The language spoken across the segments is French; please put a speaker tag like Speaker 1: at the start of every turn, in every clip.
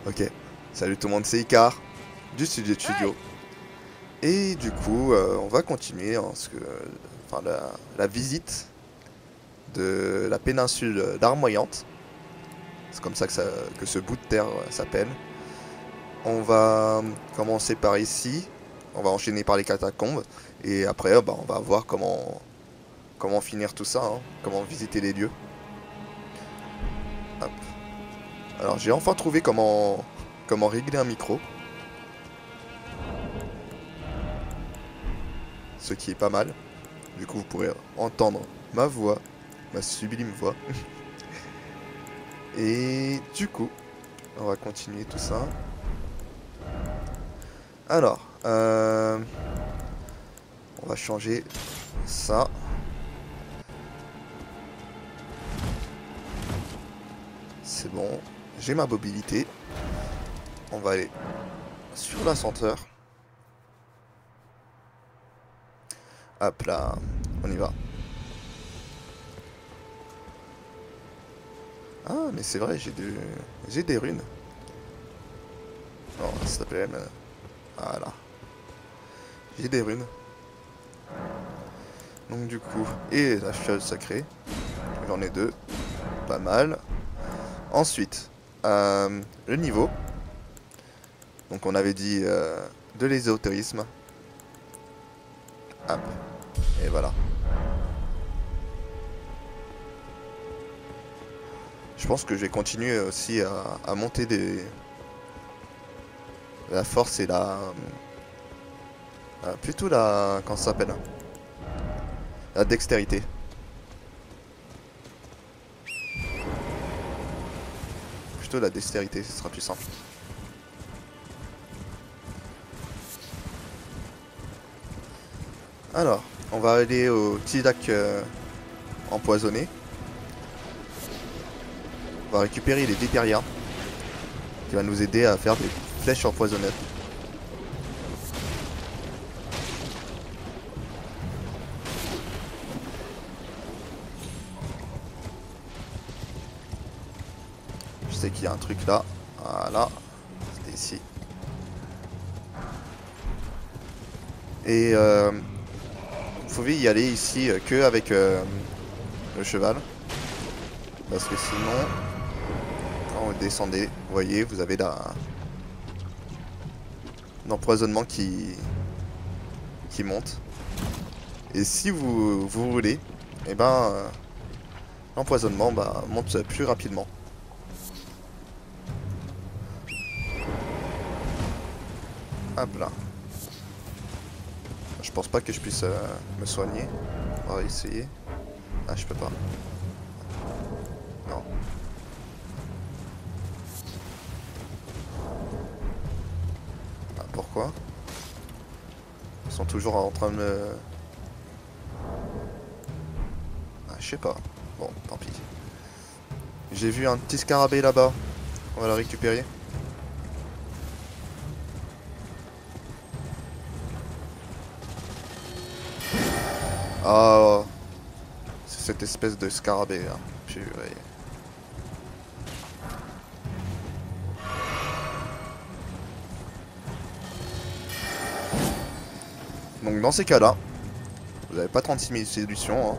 Speaker 1: Ok, salut tout le monde, c'est Icar du studio. Et du coup, on va continuer enfin, la visite de la péninsule d'Armoyante. C'est comme ça que ce bout de terre s'appelle. On va commencer par ici, on va enchaîner par les catacombes, et après bah, on va voir comment finir tout ça, hein, comment visiter les lieux. Hop. Alors j'ai enfin trouvé comment régler un micro. Ce qui est pas mal. Du coup, vous pourrez entendre ma voix, ma sublime voix. Et du coup, on va continuer tout ça. Alors, on va changer ça. C'est bon, j'ai ma mobilité. On va aller sur l'ascenseur. Hop là, on y va. Ah, mais c'est vrai, j'ai des runes. Non, ça s'appelle... Voilà. J'ai des runes. Donc du coup, et la fiole sacrée. J'en ai deux. Pas mal. Ensuite, le niveau. Donc on avait dit de l'ésotérisme. Hop. Et voilà. Je pense que je vais continuer aussi à monter la force et plutôt la... Comment ça s'appelle? La dextérité. Plutôt la dextérité, ce sera plus simple. Alors, on va aller au petit lac empoisonné. On va récupérer les Vipériens, qui va nous aider à faire des flèches empoisonnées. Je sais qu'il y a un truc là. Voilà. C'était ici. Et vous pouvez y aller ici que avec le cheval. Parce que sinon, quand vous descendez, vous voyez, vous avez l'empoisonnement qui monte. Et si vous voulez, et ben l'empoisonnement monte plus rapidement. Hop là. Je pense pas que je puisse me soigner. On va essayer. Ah, je peux pas. Non. Ah, pourquoi? Ils sont toujours en train de me... Ah, je sais pas. Bon, tant pis. J'ai vu un petit scarabée là-bas. On va le récupérer. Ah, c'est cette espèce de scarabée là. Purée. Donc dans ces cas-là, vous n'avez pas 36 000 solutions. Hein.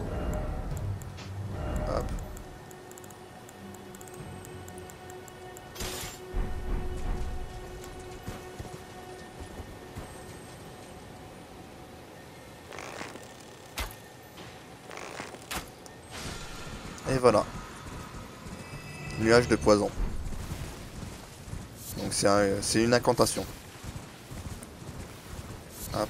Speaker 1: Hop. Et voilà. Nuage de poison. Donc c'est une incantation. Hop.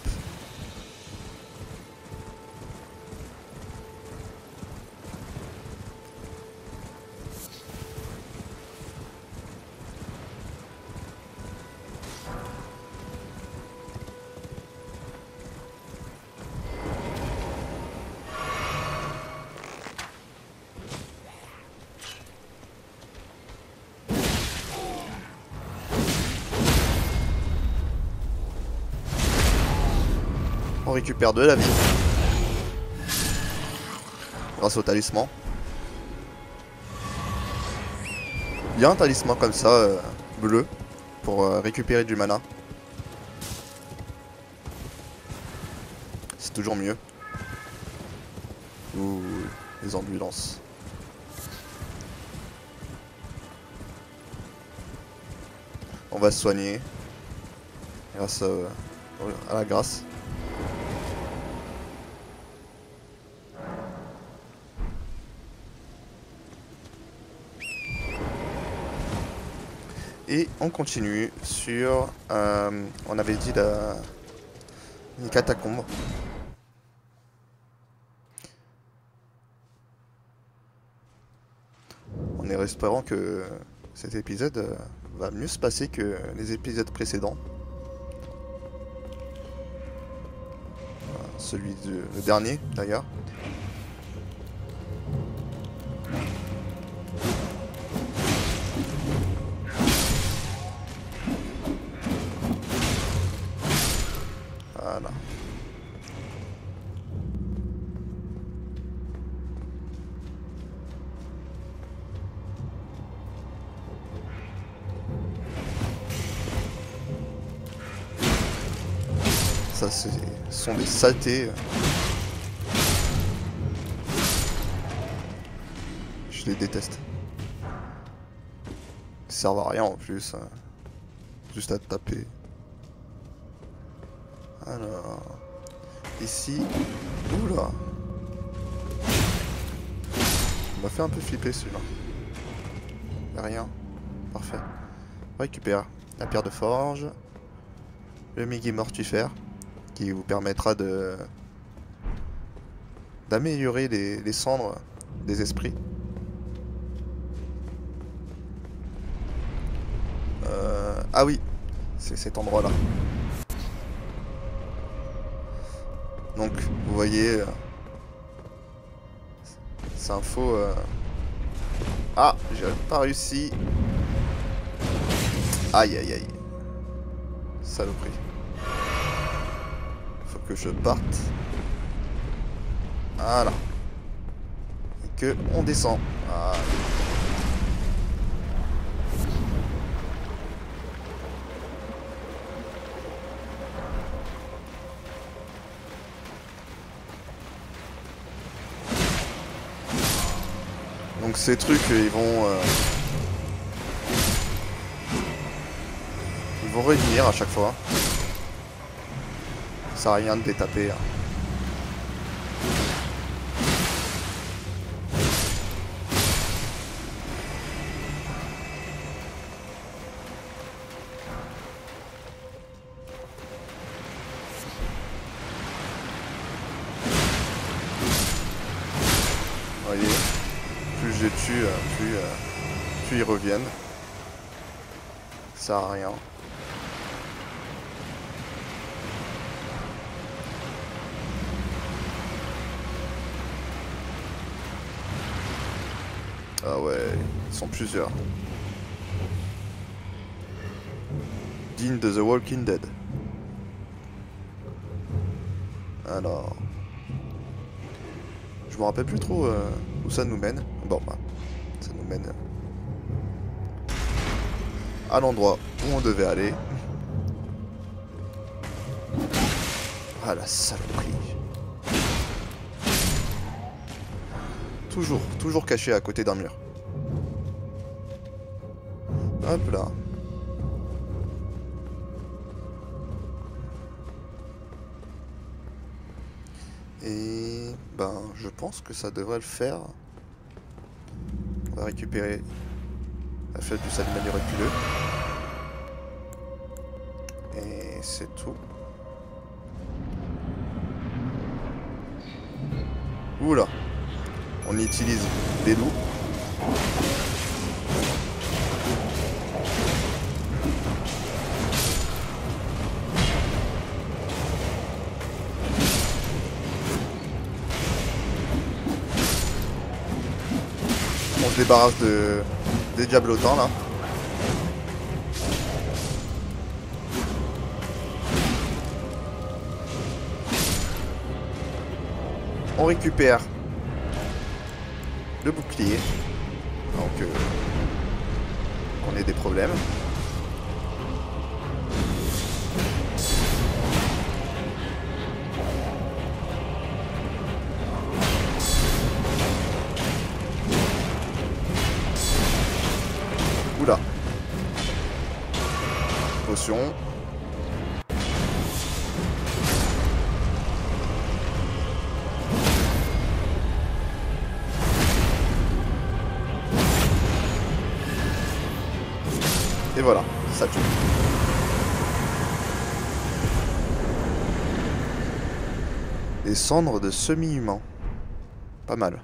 Speaker 1: On récupère de la vie. Grâce au talisman. Il y a un talisman comme ça, bleu, pour récupérer du mana. C'est toujours mieux. Ouh, les ambulances. On va se soigner. Grâce à la grâce. Et on continue sur... on avait dit les catacombes. En espérant que cet épisode va mieux se passer que les épisodes précédents. Le dernier d'ailleurs. Voilà. Ça, ce sont des saletés. Je les déteste. Ils servent à rien en plus. Juste à taper. Alors... Ici... Oula. On m'a fait un peu flipper celui-là. Y'a rien. Parfait. On récupère la pierre de forge. Le Migi mortifère. Qui vous permettra d'améliorer les cendres des esprits. Ah oui, c'est cet endroit-là. Donc, vous voyez, c'est un faux... Ah, j'ai pas réussi. Aïe, aïe, aïe. Saloperie. Faut que je parte. Voilà. Et que on descend. Voilà. Donc ces trucs, ils vont revenir à chaque fois. Ça sert à rien de les taper. Hein. Vous voyez, plus je les tue, plus ils reviennent. Ça sert à rien. Ah ouais, ils sont plusieurs. Digne de The Walking Dead. Alors... Je me rappelle plus trop où ça nous mène. Bon bah, ça nous mène à l'endroit où on devait aller. Ah la saloperie. Toujours caché à côté d'un mur. Hop là. Et ben je pense que ça devrait le faire. On va récupérer la fête du salut miraculeux. Et c'est tout. Oula. On utilise des loups. On se débarrasse des diablotins là. On récupère le bouclier. Donc on ait des problèmes. potion. Et voilà, ça tue. Des cendres de semi-humains. Pas mal.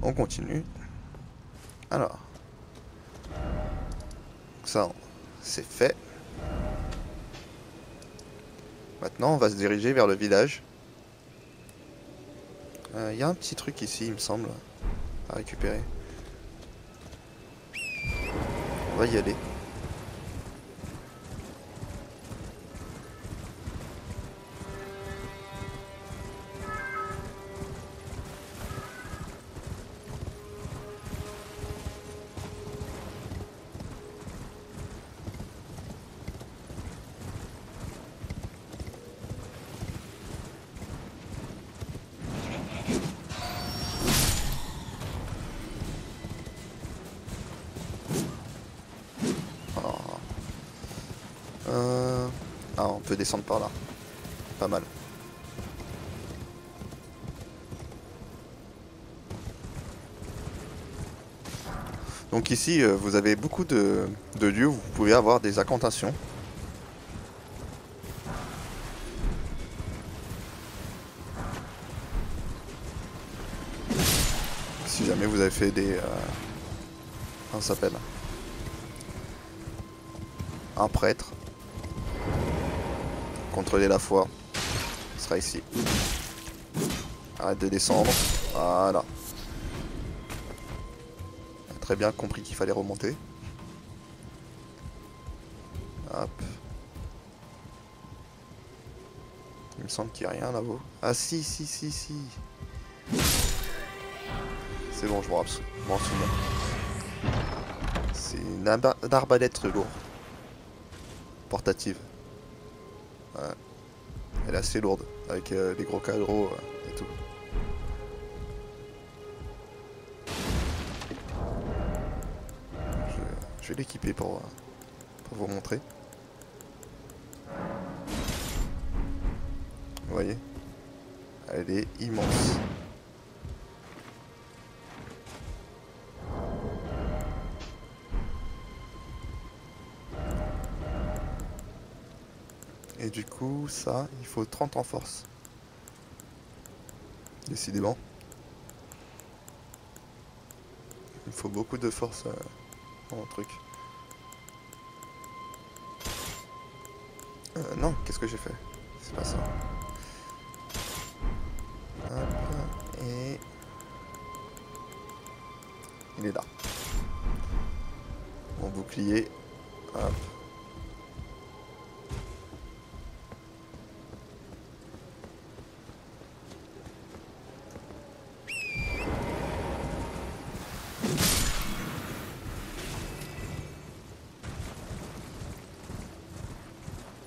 Speaker 1: On continue. Alors. Ça, c'est fait. Maintenant, on va se diriger vers le village. Il y a un petit truc ici, il me semble, à récupérer. On va y aller. Ah, on peut descendre par là. Pas mal. Donc ici, vous avez beaucoup de lieux où vous pouvez avoir des incantations. Si jamais vous avez fait des... comment ça s'appelle? Un prêtre. Contrôler la foi. Ce sera ici. Arrête de descendre. Voilà. On a très bien compris qu'il fallait remonter. Hop. Il me semble qu'il n'y a rien là-haut. Ah si, si, si, si. C'est bon, je m'en souviens. C'est une arbalète lourde. Portative. Ouais. Elle est assez lourde, avec les gros cadres et tout. Je vais l'équiper pour vous montrer. Vous voyez? Elle est immense. Et du coup, ça, il faut 30 en force. Décidément. Il faut beaucoup de force dans le truc. Non, qu'est-ce que j'ai fait? C'est pas ça. Hop, et... il est là. Mon bouclier. Hop.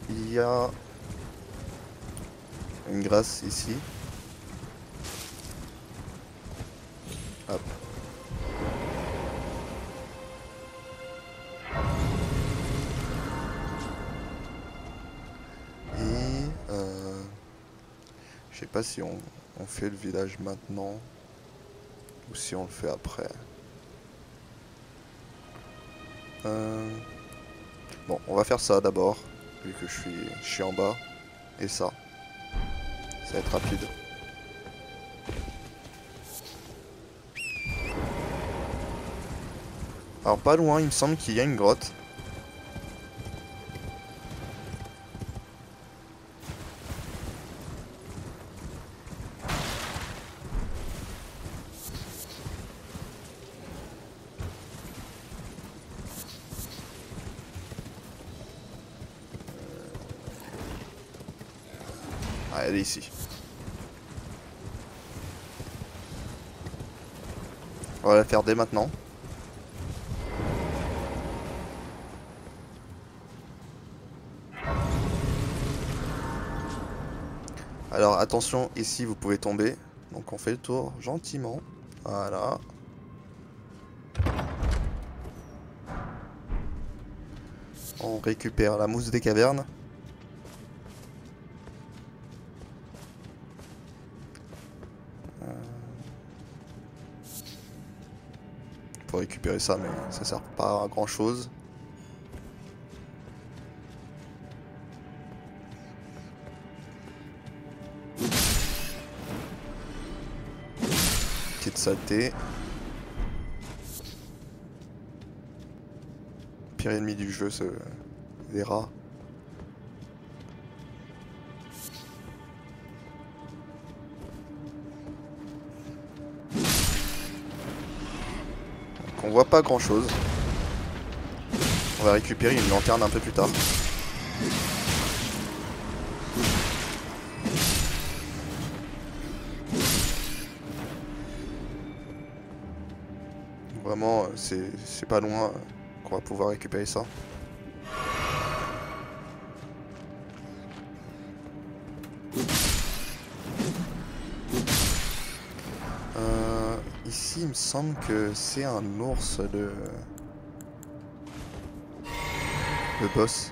Speaker 1: Il y a une grâce ici. Hop. Et je sais pas si on fait le village maintenant ou si on le fait après. Bon, on va faire ça d'abord, vu que je suis en bas. Et ça va être rapide. Alors pas loin, il me semble qu'il y a une grotte. Ah, elle est ici. On va la faire dès maintenant. Alors attention, ici vous pouvez tomber. Donc on fait le tour gentiment. Voilà. On récupère la mousse des cavernes. Faut récupérer ça, mais ça sert pas à grand chose. Petite saleté. Pire ennemi du jeu, des rats. On voit pas grand chose. On va récupérer une lanterne un peu plus tard. Vraiment, c'est pas loin qu'on va pouvoir récupérer ça. Ici, il me semble que c'est un ours le boss.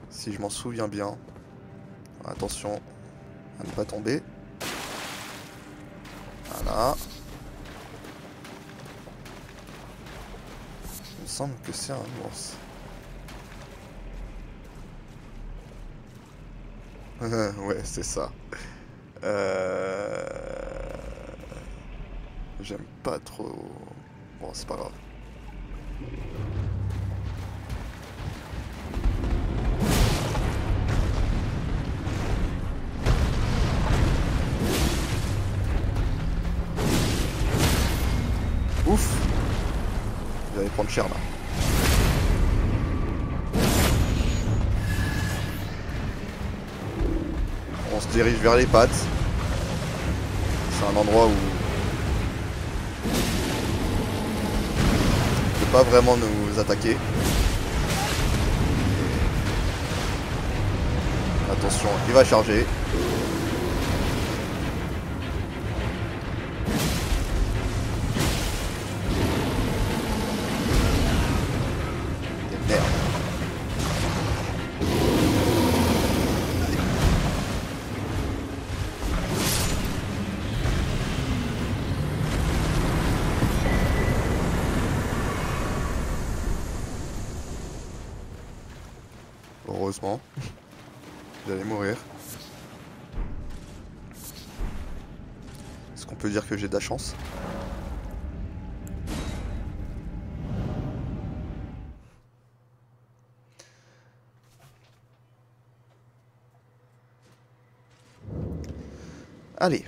Speaker 1: Si je m'en souviens bien. Attention à ne pas tomber. Voilà. Il me semble que c'est un ours. Ouais, c'est ça. J'aime pas trop... Bon, c'est pas grave. Ouf! Vous allez prendre cher là. On se dirige vers les pattes. C'est un endroit où il peut pas vraiment nous attaquer. Attention, il va charger. Et merde. Heureusement. J'allais mourir. Est-ce qu'on peut dire que j'ai de la chance? Allez.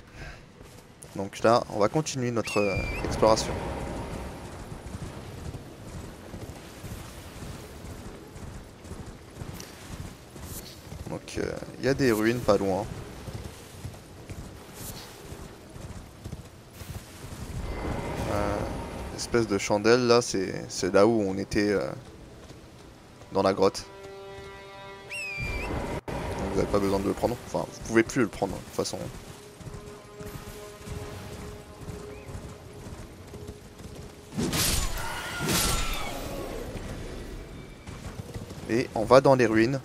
Speaker 1: Donc là, on va continuer notre exploration. Donc il y a des ruines pas loin. Espèce de chandelle là, c'est là où on était dans la grotte. Donc, vous n'avez pas besoin de le prendre. Enfin, vous pouvez plus le prendre de toute façon. Et on va dans les ruines.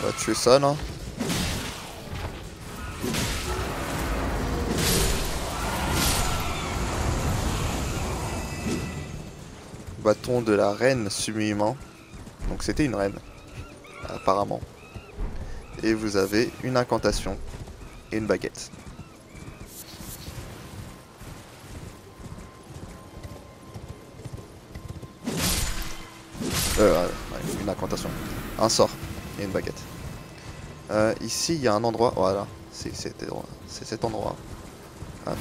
Speaker 1: On va tuer ça là. Bâton de la reine semi-humain. Donc c'était une reine, apparemment. Et vous avez une incantation et une baguette. Une incantation. Un sort et une baguette. Ici, il y a un endroit. Voilà, c'est cet endroit. Ah.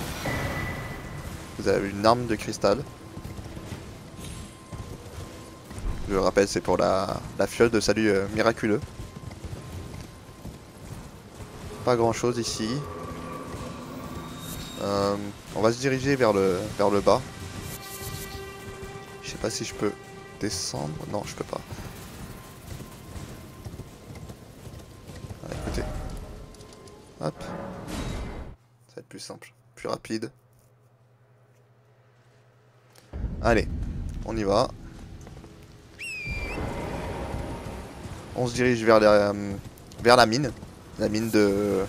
Speaker 1: Vous avez une arme de cristal. Je rappelle, c'est pour la fiole de salut miraculeux. Pas grand chose ici. On va se diriger vers le bas. sais pas si je peux descendre. Non, je peux pas. Allez, écoutez. Hop. Ça va être plus simple, plus rapide. Allez, on y va. On se dirige vers la mine. La mine de...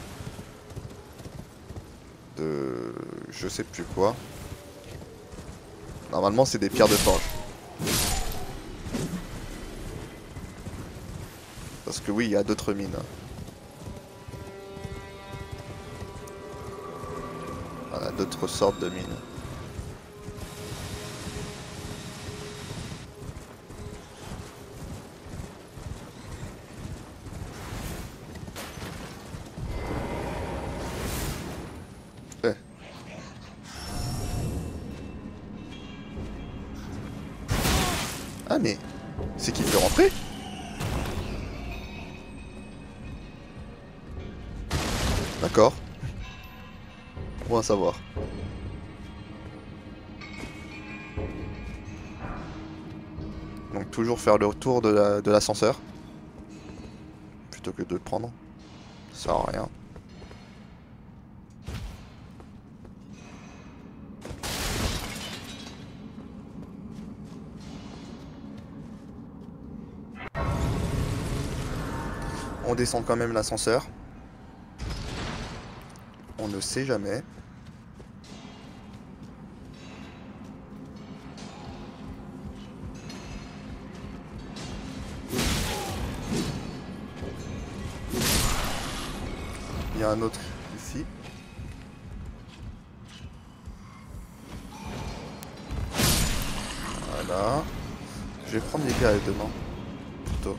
Speaker 1: Je sais plus quoi. Normalement, c'est des pierres de forge. Parce que oui, il y a d'autres mines. Voilà, d'autres sortes de mines. Eh. Ah mais... C'est qui veut rentrer? D'accord. On va savoir. Donc toujours faire le tour de l'ascenseur. Plutôt que de le prendre. Ça sert à rien. On descend quand même l'ascenseur. On ne sait jamais. Il y a un autre ici. Voilà. Je vais prendre les gars dedans. Plutôt.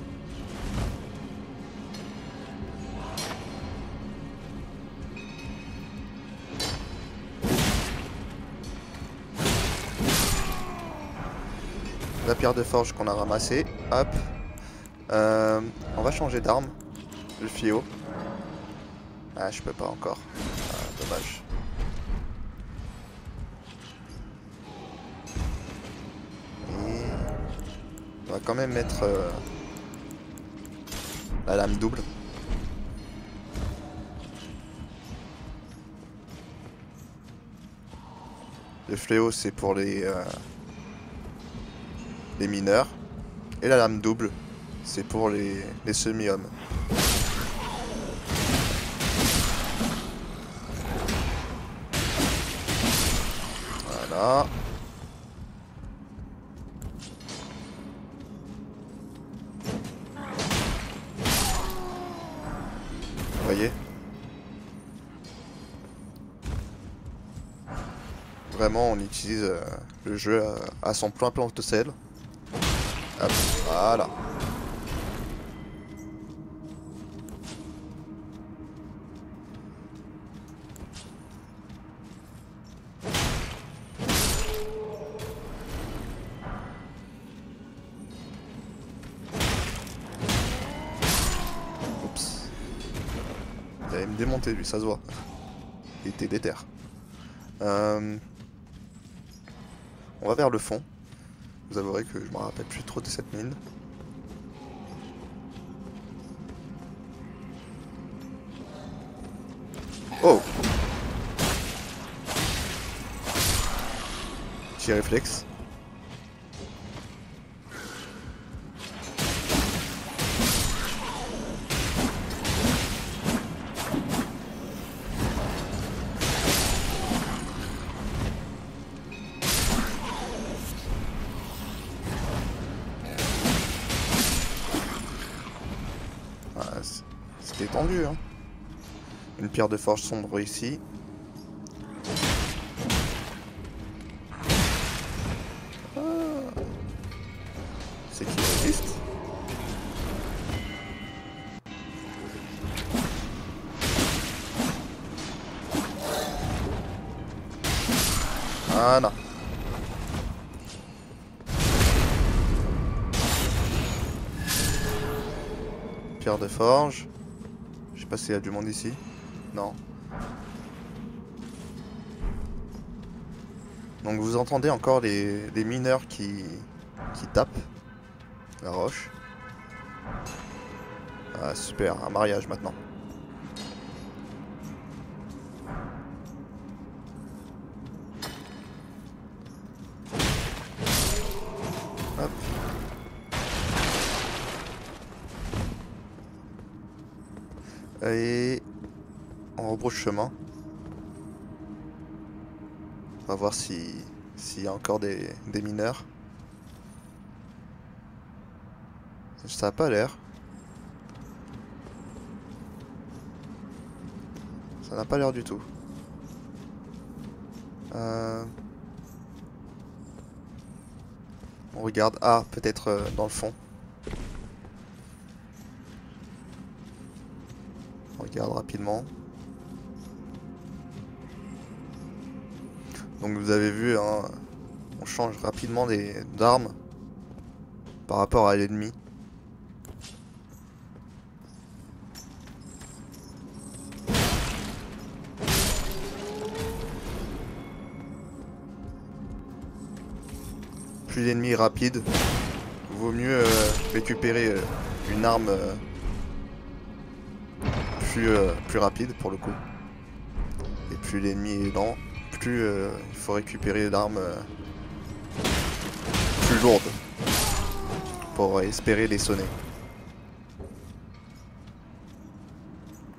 Speaker 1: La pierre de forge qu'on a ramassée. Hop. On va changer d'arme. Le fléau. Ah, je peux pas encore. Ah, dommage. Et on va quand même mettre la lame double. Le fléau, c'est pour les mineurs. Et la lame double, c'est pour les semi-hommes. Voilà. Vous voyez? Vraiment, on utilise le jeu à son plein potentiel. Hop, voilà. Oups. Il allait me démonter lui, ça se voit. Il était déter. On va vers le fond. Vous avouerez que je me rappelle plus trop de cette mine. Oh! Petit réflexe. Ah, c'était tendu, hein. Une pierre de forge sombre ici. Ah. C'est qui résiste? Voilà. Pierre de forge. Je sais pas s'il y a du monde ici. Non. Donc vous entendez encore les mineurs qui qui tape la roche. Ah, super, un mariage maintenant. Hop. Et on rebrousse chemin. On va voir s'il y a encore des mineurs. Ça a pas l'air. Ça n'a pas l'air du tout. On regarde. Ah, peut-être dans le fond. On regarde rapidement. Donc vous avez vu, hein, on change rapidement d'armes par rapport à l'ennemi. Plus l'ennemi est rapide, vaut mieux récupérer une arme plus rapide pour le coup. Et plus l'ennemi est lent, plus il faut récupérer l'arme plus lourde pour espérer les sonner.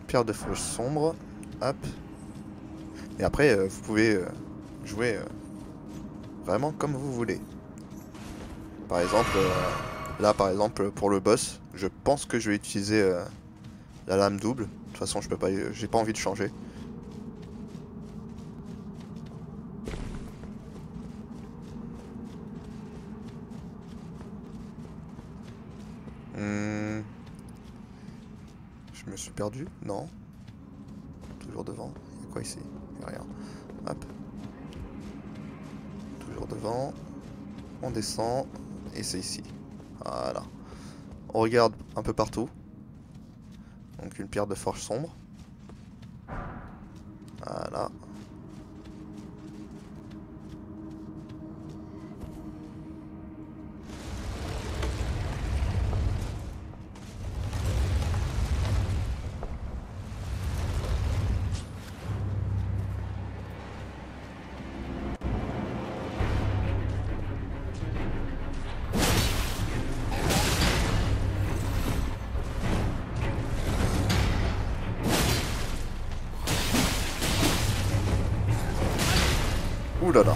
Speaker 1: Pierre de fauche sombre, hop. Et après vous pouvez jouer vraiment comme vous voulez. Par exemple, là par exemple pour le boss, je pense que je vais utiliser la lame double. De toute façon je peux pas, j'ai pas envie de changer. Je me suis perdu? Non. Toujours devant. Il y a quoi ici? Il n'y a rien. Hop. Toujours devant. On descend. Et c'est ici. Voilà. On regarde un peu partout. Donc une pierre de forge sombre. Voilà. Ouh là là.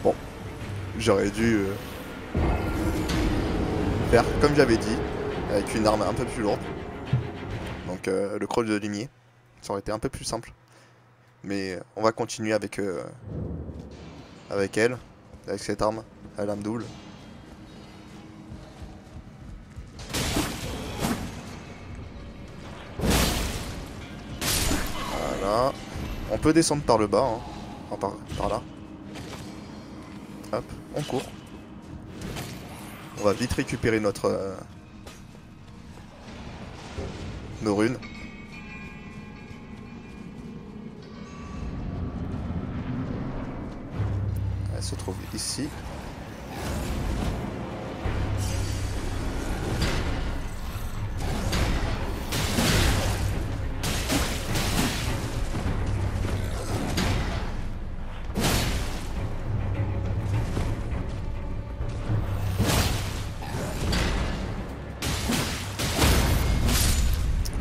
Speaker 1: Bon, j'aurais dû faire comme j'avais dit, avec une arme un peu plus lourde. Donc le crochet de limier, ça aurait été un peu plus simple. Mais on va continuer avec elle, avec cette arme à lame double. Voilà. On peut descendre par le bas, hein. Enfin, par là. Hop, on court. On va vite récupérer nos runes. Elle se trouve ici.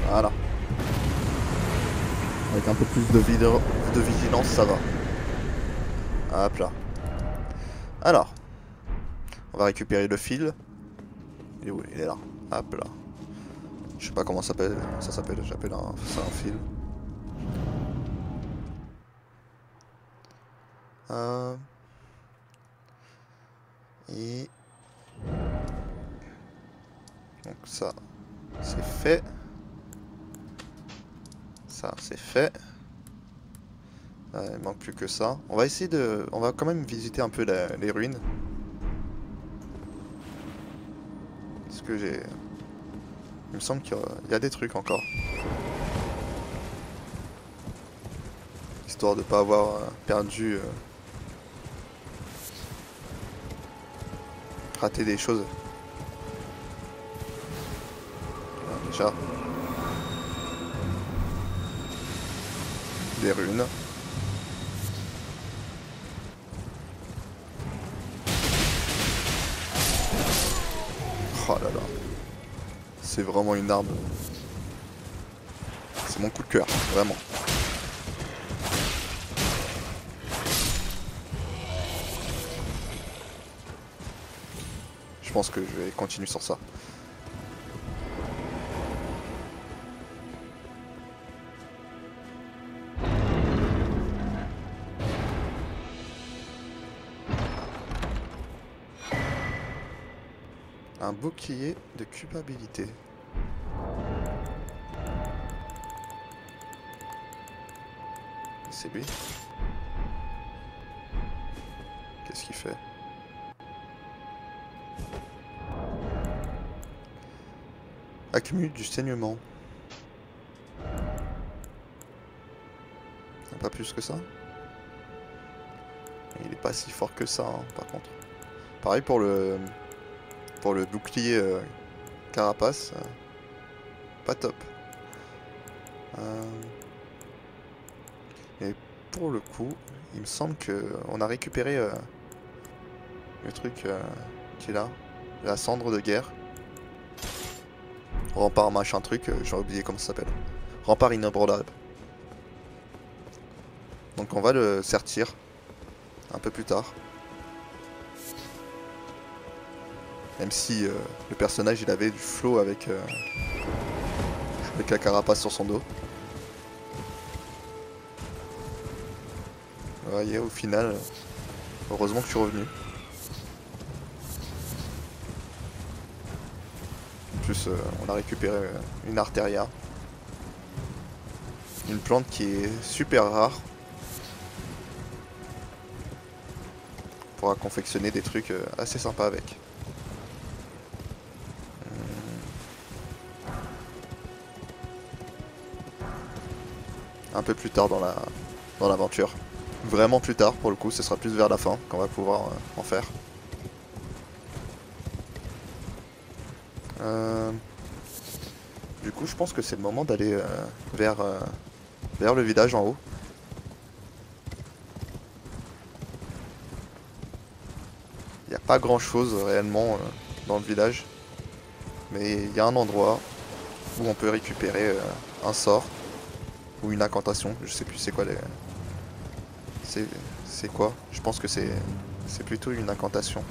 Speaker 1: Voilà. Avec un peu plus de vigilance, ça va. Hop là. Alors, on va récupérer le fil. Il est où? Il est là. Hop là. Je sais pas comment ça s'appelle. J'appelle ça un fil. Et donc ça, c'est fait. Ça, c'est fait. Il manque plus que ça. On va essayer de... On va quand même visiter un peu les ruines. Parce que j'ai... Il me semble qu'il y a des trucs encore. Histoire de pas avoir perdu... raté des choses. Voilà, déjà. Des runes. Oh là là. C'est vraiment une arme. C'est mon coup de cœur, vraiment. Je pense que je vais continuer sur ça. Un bouclier de culpabilité. C'est lui. Qu'est-ce qu'il fait? Accumule du saignement. Pas plus que ça. Il est pas si fort que ça, hein, par contre. Pareil pour le bouclier carapace. Pas top. Et pour le coup, il me semble qu'on a récupéré le truc qui est là. La cendre de guerre. Rempart machin truc, j'ai oublié comment ça s'appelle. Rempart inébranlable. Donc on va le sortir un peu plus tard. Même si le personnage il avait du flow avec la carapace sur son dos. Vous voyez, au final, heureusement que je suis revenu. En plus, on a récupéré une artéria. Une plante qui est super rare. On pourra confectionner des trucs assez sympas avec. Un peu plus tard dans l'aventure. Vraiment plus tard, pour le coup, ce sera plus vers la fin qu'on va pouvoir en faire. Du coup, je pense que c'est le moment d'aller vers le village en haut. Il n'y a pas grand chose réellement dans le village. Mais il y a un endroit où on peut récupérer un sort ou une incantation. Je sais plus c'est quoi les... C'est quoi? Je pense que c'est plutôt une incantation. De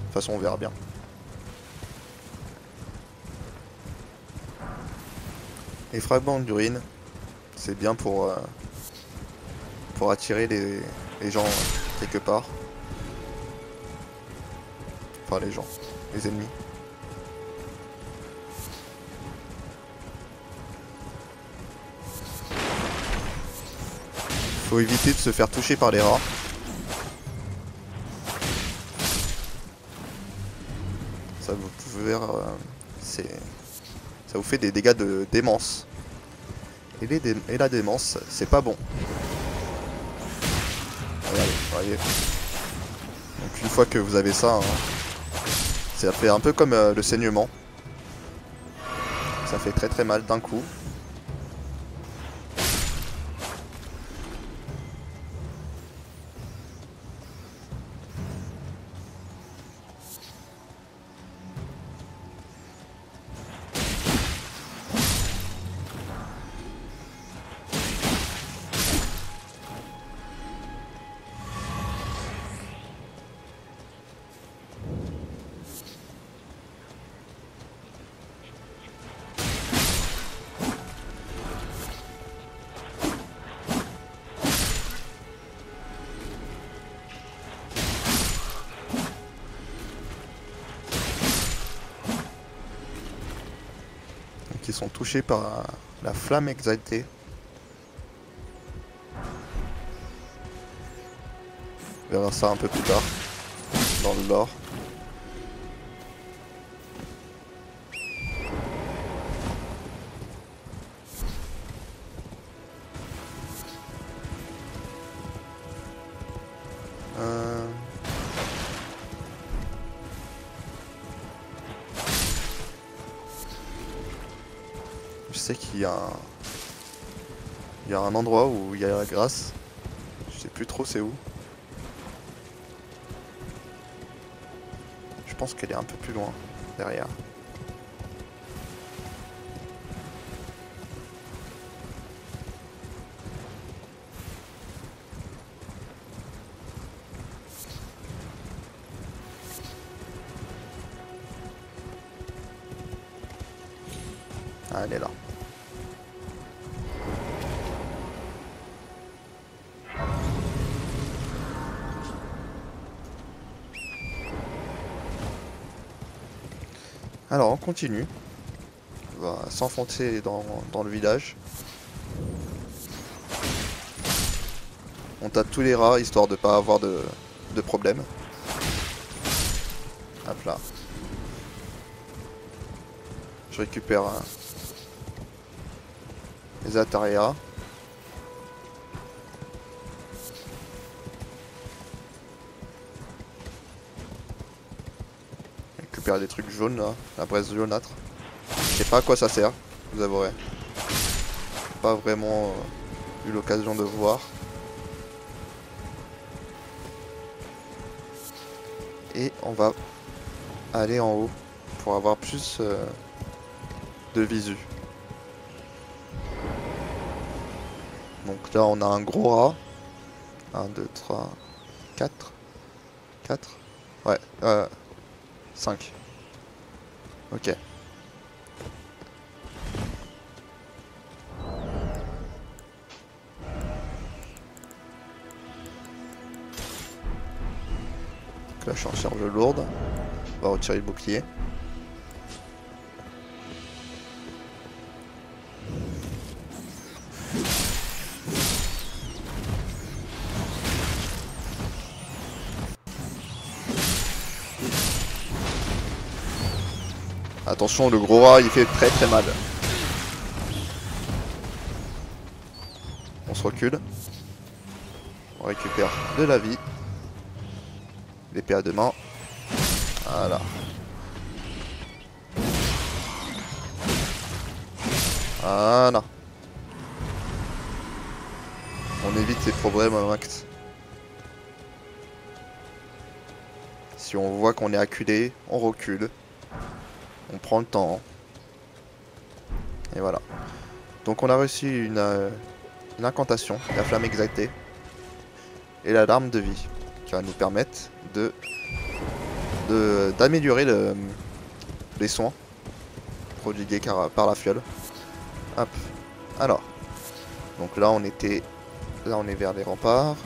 Speaker 1: toute façon, on verra bien. Les fragments d'urine, c'est bien pour attirer les gens quelque part. Enfin les gens, les ennemis. Faut éviter de se faire toucher par les rats. Ça vous pouvez voir, ça vous fait des dégâts de démence. Et la démence, c'est pas bon. Regardez, voyez. Donc une fois que vous avez ça, hein, ça fait un peu comme le saignement. Ça fait très très mal d'un coup. Qui sont touchés par la flamme exaltée. On verra ça un peu plus tard dans le lore. Euh... Je sais qu'il y a un endroit où il y a la glace. Je sais plus trop c'est où. Je pense qu'elle est un peu plus loin, derrière. Ah, elle est là. Alors on continue. On va s'enfoncer dans le village. On tape tous les rats histoire de pas avoir de problème. Hop là. Je récupère les Ataria. Je récupère des trucs jaunes là, la braise jaunâtre. Je sais pas à quoi ça sert, vous avouerez. Pas vraiment eu l'occasion de voir. Et on va aller en haut pour avoir plus de visu. Donc là on a un gros rat. 1, 2, 3, 4. 4. Ouais, 5. Ok. Donc là je suis en charge lourde. On va retirer le bouclier. Attention, le gros rat il fait très très mal. On se recule. On récupère de la vie. L'épée à deux mains. Voilà. Voilà. On évite ces problèmes au max. Si on voit qu'on est acculé, on recule. On prend le temps. Et voilà. Donc on a reçu une incantation, la flamme exaltée. Et la larme de vie. Qui va nous permettre d'améliorer les soins prodigués par la fiole. Hop. Alors. Donc là on était. Là on est vers les remparts.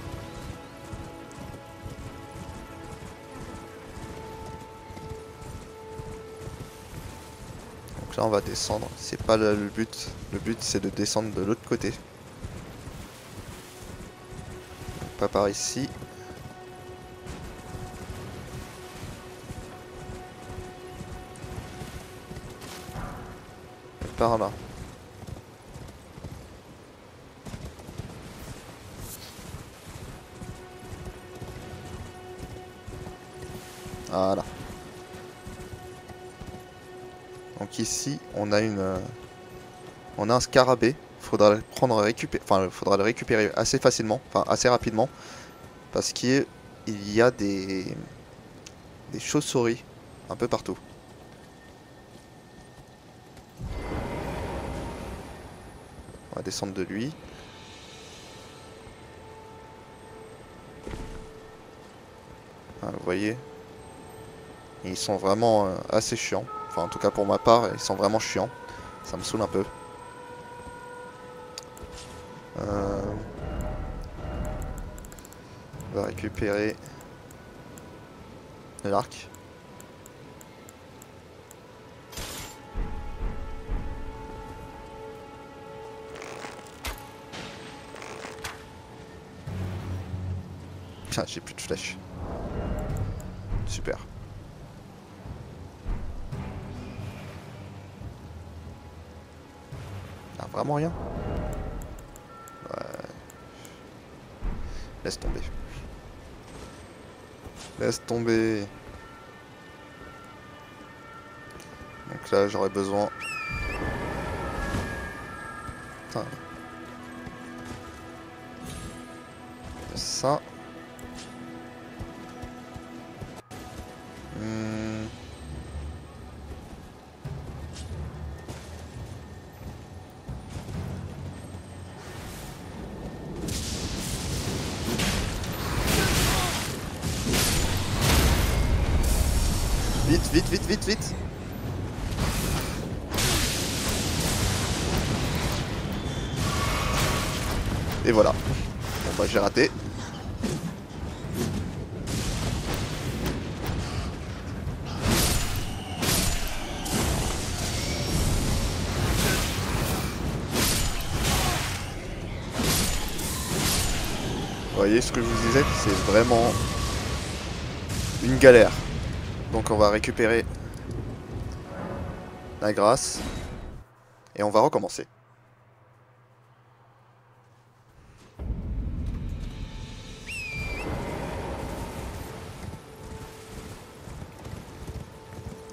Speaker 1: Donc là on va descendre. C'est pas le but. Le but c'est de descendre de l'autre côté. Donc, pas par ici. Et par là. Voilà. Donc ici, on a un scarabée. Faudra le prendre faudra le récupérer assez facilement, enfin assez rapidement, parce qu'il y a des chauves-souris un peu partout. On va descendre de lui. Ah, vous voyez, ils sont vraiment assez chiants. Enfin, en tout cas pour ma part, ils sont vraiment chiants. Ça me saoule un peu. On va récupérer l'arc. Ah, j'ai plus de flèches. Super. Ah, vraiment rien? Ouais. Laisse tomber. Laisse tomber. Donc là, j'aurais besoin... Putain. De ça. Vite, vite, vite, vite, vite. Et voilà. Bon bah j'ai raté. Vous voyez ce que je vous disais, c'est vraiment une galère. Donc on va récupérer la grâce et on va recommencer.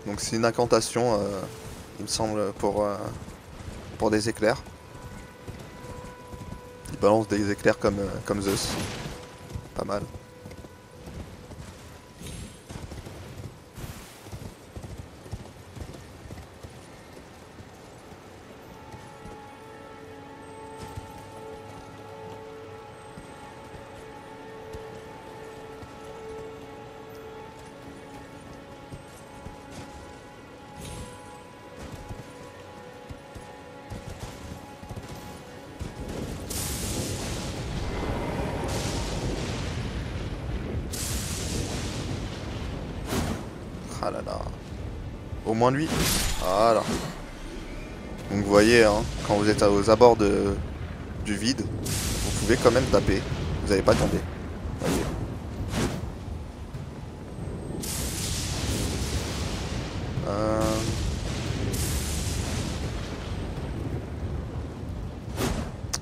Speaker 1: Donc c'est une incantation, il me semble, pour des éclairs. Il balance des éclairs comme Zeus. Pas mal. Ah là là. Au moins lui. Voilà. Donc vous voyez, hein, quand vous êtes aux abords du vide, vous pouvez quand même taper. Vous n'allez pas tomber. Voyez.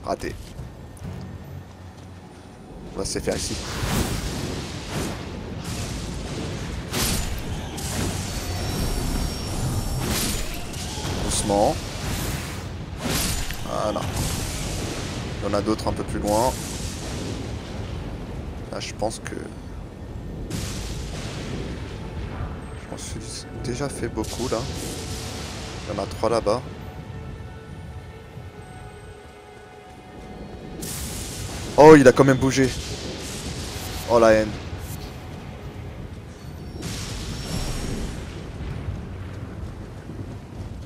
Speaker 1: Raté. On va se faire ici. Doucement. Voilà. Il y en a d'autres un peu plus loin. Là, je pense que... Je m'en suis déjà fait beaucoup, là. Il y en a 3 là-bas. Oh, il a quand même bougé. Oh, la haine.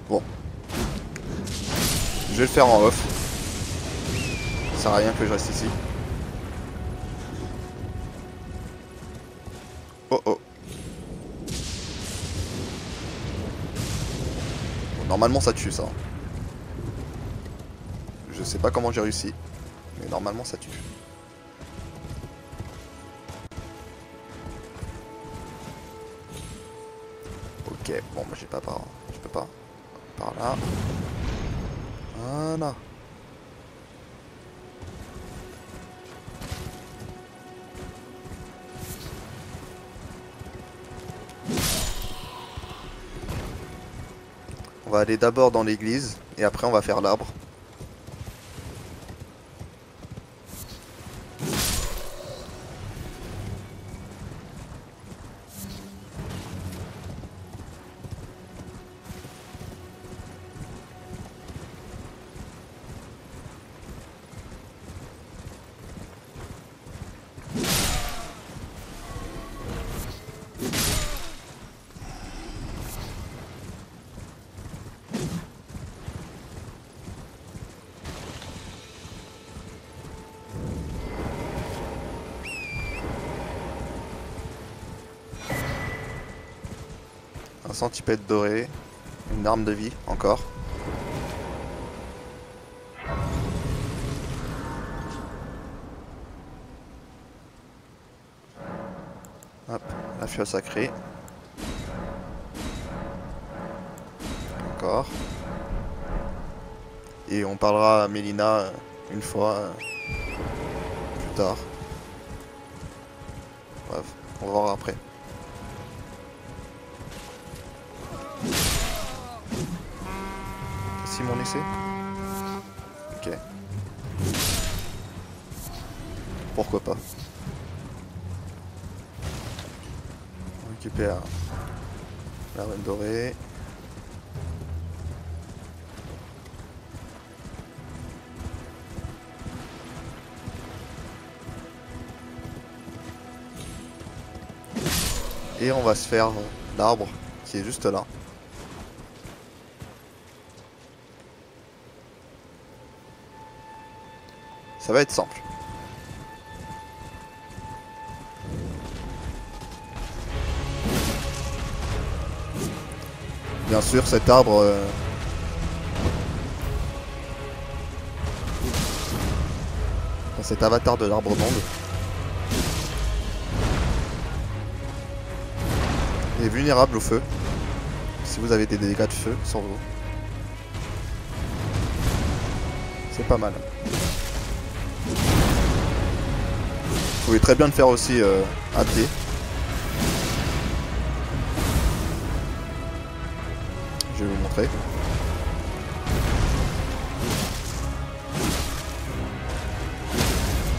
Speaker 1: Bon. Je vais le faire en off. Ça sert à rien que je reste ici. Oh oh. Bon, normalement ça tue ça. Je sais pas comment j'ai réussi. Mais normalement ça tue. Ok, bon moi j'ai pas par... Je peux pas. Par là. Voilà. On va aller d'abord dans l'église et après on va faire l'arbre. Un centipède doré. Une arme de vie, encore. Hop, la fiole sacrée. Encore. Et on parlera à Mélina une fois plus tard. Bref. On va voir après. Si mon essai. Ok. Pourquoi pas. On récupère la reine dorée. Et on va se faire l'arbre qui est juste là. Ça va être simple. Bien sûr, cet arbre... cet avatar de l'arbre monde est vulnérable au feu. Si vous avez des dégâts de feu sur vous. C'est pas mal. Vous pouvez très bien le faire aussi à pied. Je vais vous montrer.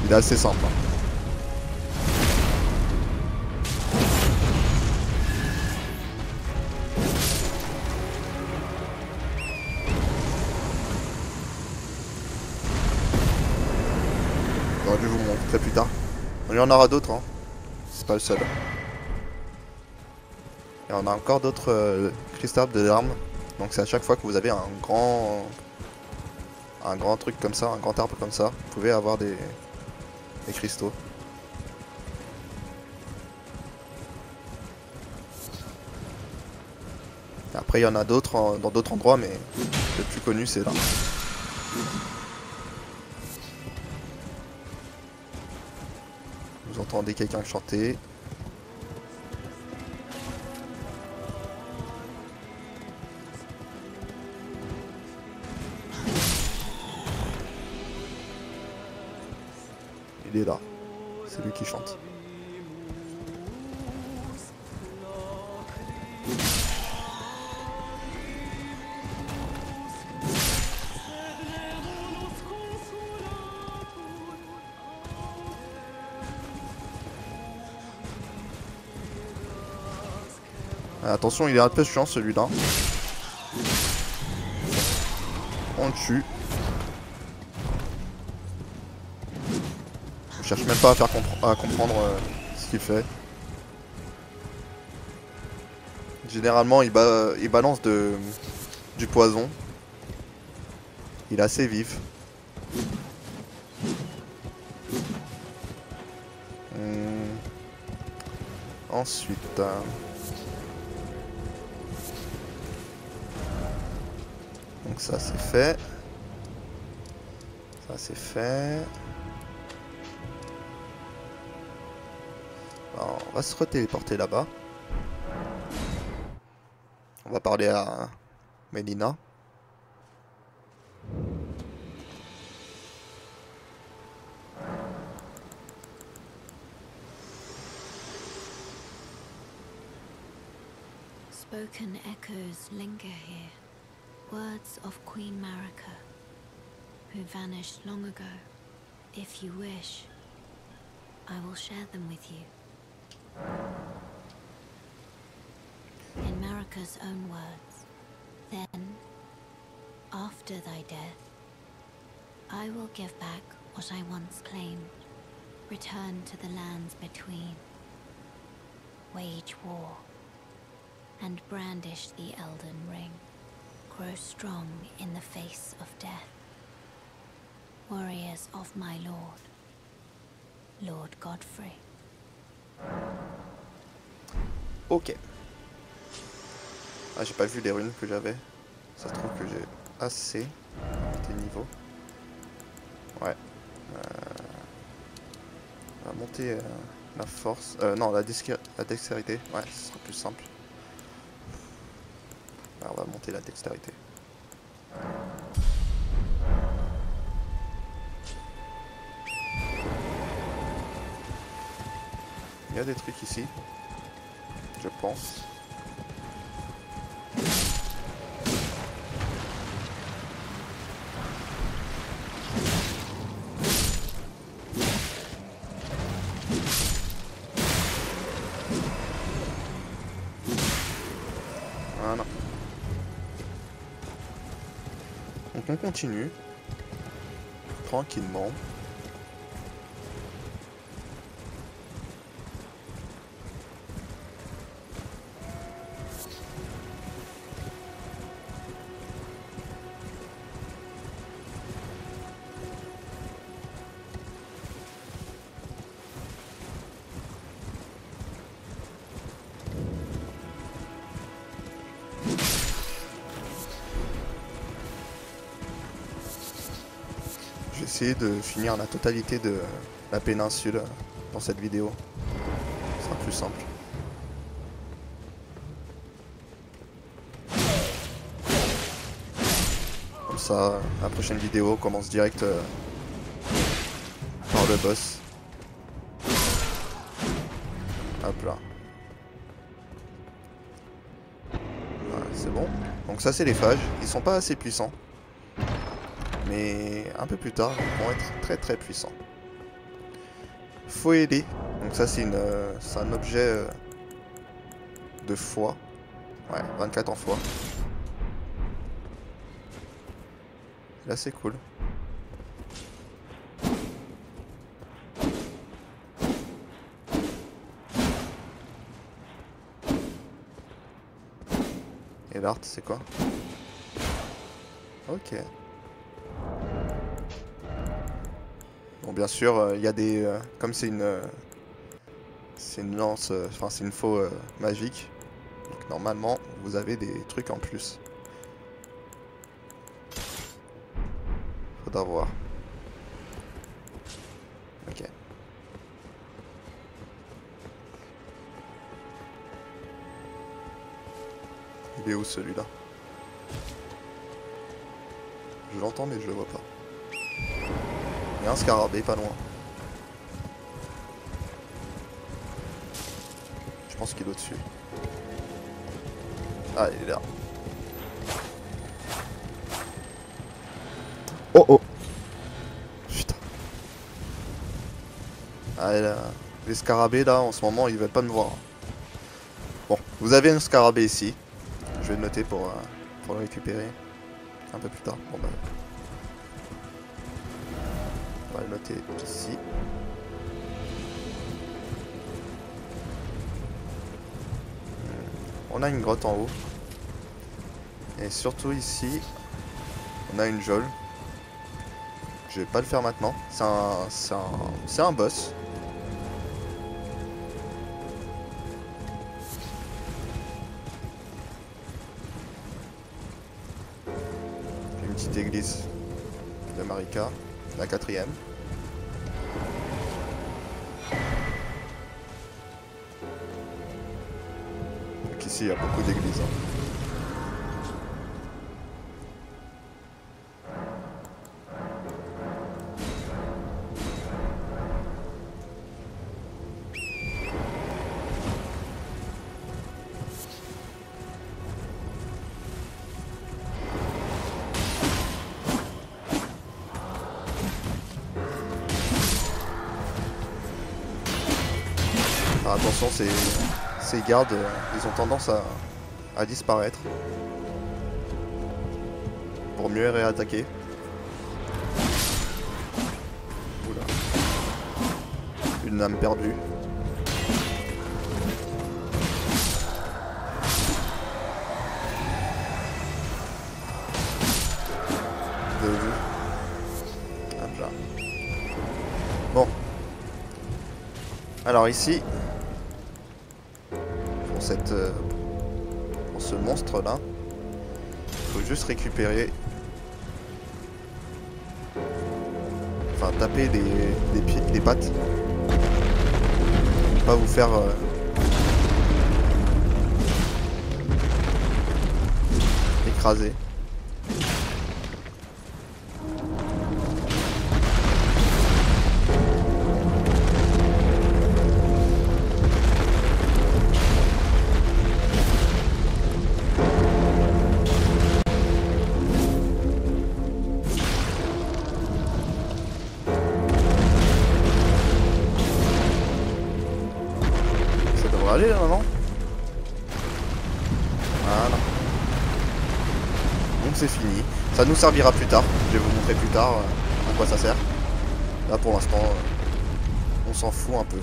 Speaker 1: Il est assez simple. J'aurais dû vous montrer plus tard. Il y en aura d'autres, hein. C'est pas le seul. Et on a encore d'autres cristaux de larmes. Donc c'est à chaque fois que vous avez un grand truc comme ça, un grand arbre comme ça, vous pouvez avoir des cristaux. Et après il y en a d'autres dans d'autres endroits, mais le plus connu c'est là. Vous entendez quelqu'un chanter. Il est là. C'est lui qui chante. Attention, il est un peu chiant celui-là. On le tue. Je cherche même pas à comprendre ce qu'il fait. Généralement, il balance du poison. Il est assez vif. Ensuite... donc ça c'est fait. Ça c'est fait. Alors, on va se retéléporter là-bas. On va parler à Melina.
Speaker 2: Spoken echoes linger here. Words of Queen Marika, who vanished long ago. If you wish, I will share them with you. In Marika's own words, then, after thy death, I will give back what I once claimed, return to the lands between, wage war, and brandish the Elden Ring. Grow strong in the face of death. Warriors of my lord, Lord Godfrey.
Speaker 1: Ok. Ah, j'ai pas vu les runes que j'avais. Ça se trouve que j'ai assez des niveaux. Ouais. On va monter la force. Non, la dextérité. Ouais, ce sera plus simple. On va monter la dextérité. Il y a des trucs ici. Je pense. Voilà. Donc on continue. Tranquillement. Je vais essayer de finir la totalité de la péninsule dans cette vidéo. Ce sera plus simple. Comme ça, la prochaine vidéo commence direct par le boss. Hop là. Voilà, c'est bon. Donc ça c'est les phages. Ils sont pas assez puissants. Mais un peu plus tard, ils vont être très très puissants. Faut aider. Donc ça c'est un objet de foi. Ouais, 24 en foi. Là c'est cool. Et l'art c'est quoi? Ok. Bon, bien sûr, il y a des... comme c'est une lance, enfin c'est une faux magique. Donc normalement, vous avez des trucs en plus. Faudra voir. Ok. Il est où celui-là? Je l'entends mais je le vois pas. Il y a un scarabée pas loin. Je pense qu'il est au-dessus. Ah, il est là. Oh oh. Putain. Ah, les scarabées là, en ce moment, ils veulent pas me voir. Bon, vous avez un scarabée ici. Je vais le noter pour le récupérer un peu plus tard. Bon bah. On va le noter ici. On a une grotte en haut. Et surtout ici, on a une geôle. Je vais pas le faire maintenant. C'est un boss. Une petite église de Marika, la 4e. Donc ici, il y a beaucoup d'églises. Attention, ces gardes, ils ont tendance à disparaître. Pour mieux réattaquer. Oula. Une âme perdue. De vue. Hop là. Bon. Alors ici... Pour ce monstre là, il faut juste récupérer, enfin taper des pieds, des pattes, pas vous faire écraser. Allez, là, non. Voilà. Donc c'est fini. Ça nous servira plus tard. Je vais vous montrer plus tard à quoi ça sert. Là pour l'instant, on s'en fout un peu.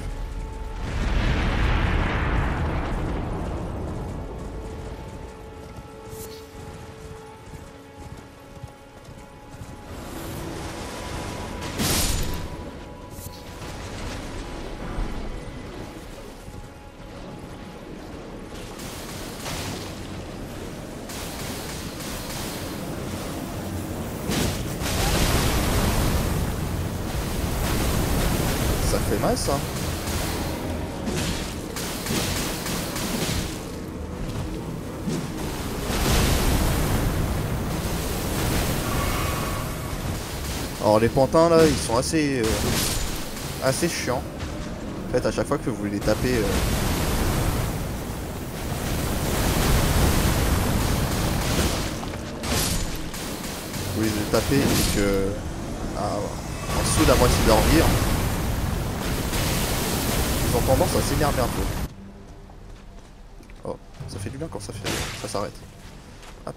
Speaker 1: Ça fait mal ça. Alors les pantins là, ils sont assez chiants. En fait, à chaque fois que vous les tapez, vous les tapez et que en dessous de la moitié de leur vie, ils ont tendance à s'énerver un peu. Oh, ça fait du bien quand ça s'arrête. Hop.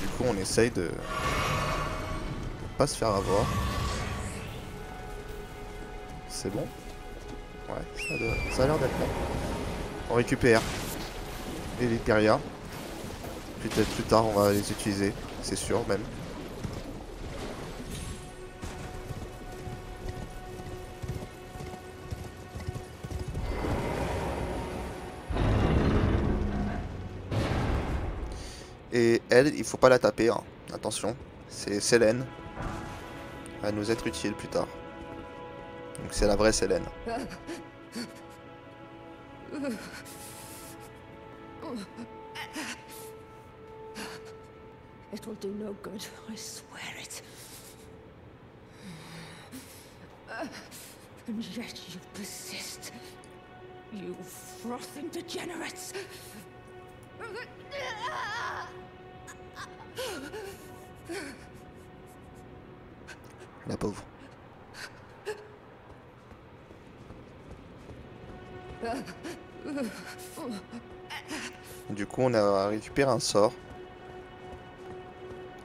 Speaker 1: Du coup, on essaye de pas se faire avoir. C'est bon. Ouais, ça a l'air d'être bon. On récupère les Liperia. Peut-être plus tard, on va les utiliser, c'est sûr même. Et elle, il faut pas la taper, hein. Attention, c'est Selene. Elle va nous être utile plus tard. Donc c'est la vraie Selene.
Speaker 3: It will do no good, I swear it. And yet you persist. You frothing degenerates.
Speaker 1: La pauvre. Du coup, on a récupéré un sort.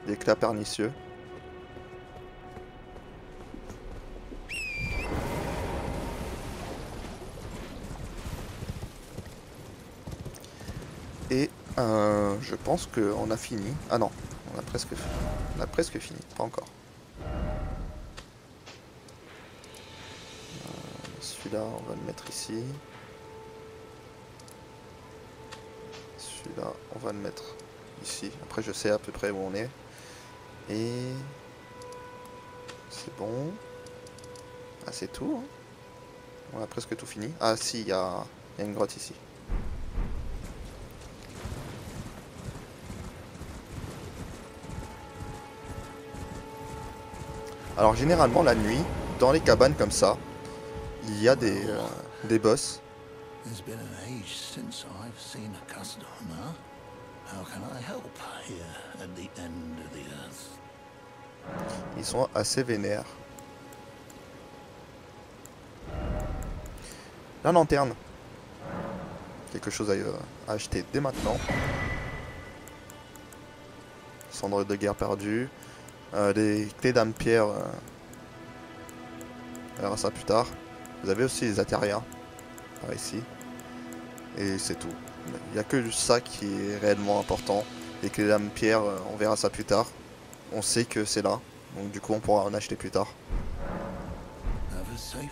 Speaker 1: L'éclat pernicieux. Et je pense qu'on a fini. Ah non, on a presque fini. On a presque fini, pas encore. Celui-là, on va le mettre ici. Celui-là, on va le mettre ici. Après, je sais à peu près où on est. Et c'est bon. Ah, c'est tout. Hein. On a presque tout fini. Ah si, il y a une grotte ici. Alors généralement la nuit, dans les cabanes comme ça, il y a des boss.
Speaker 4: There's been an age since I've seen a customer. How can I help here at the end of the earth?
Speaker 1: Ils sont assez vénères. La lanterne. Quelque chose à acheter dès maintenant. Cendres de guerre perdues. Les clés d'âme pierre. On verra ça plus tard. Vous avez aussi les Aterias. Par ici. Et c'est tout. Il n'y a que ça qui est réellement important. Les clés d'âme pierre, on verra ça plus tard. On sait que c'est là. Donc du coup on pourra en acheter plus tard.
Speaker 4: Have a safe.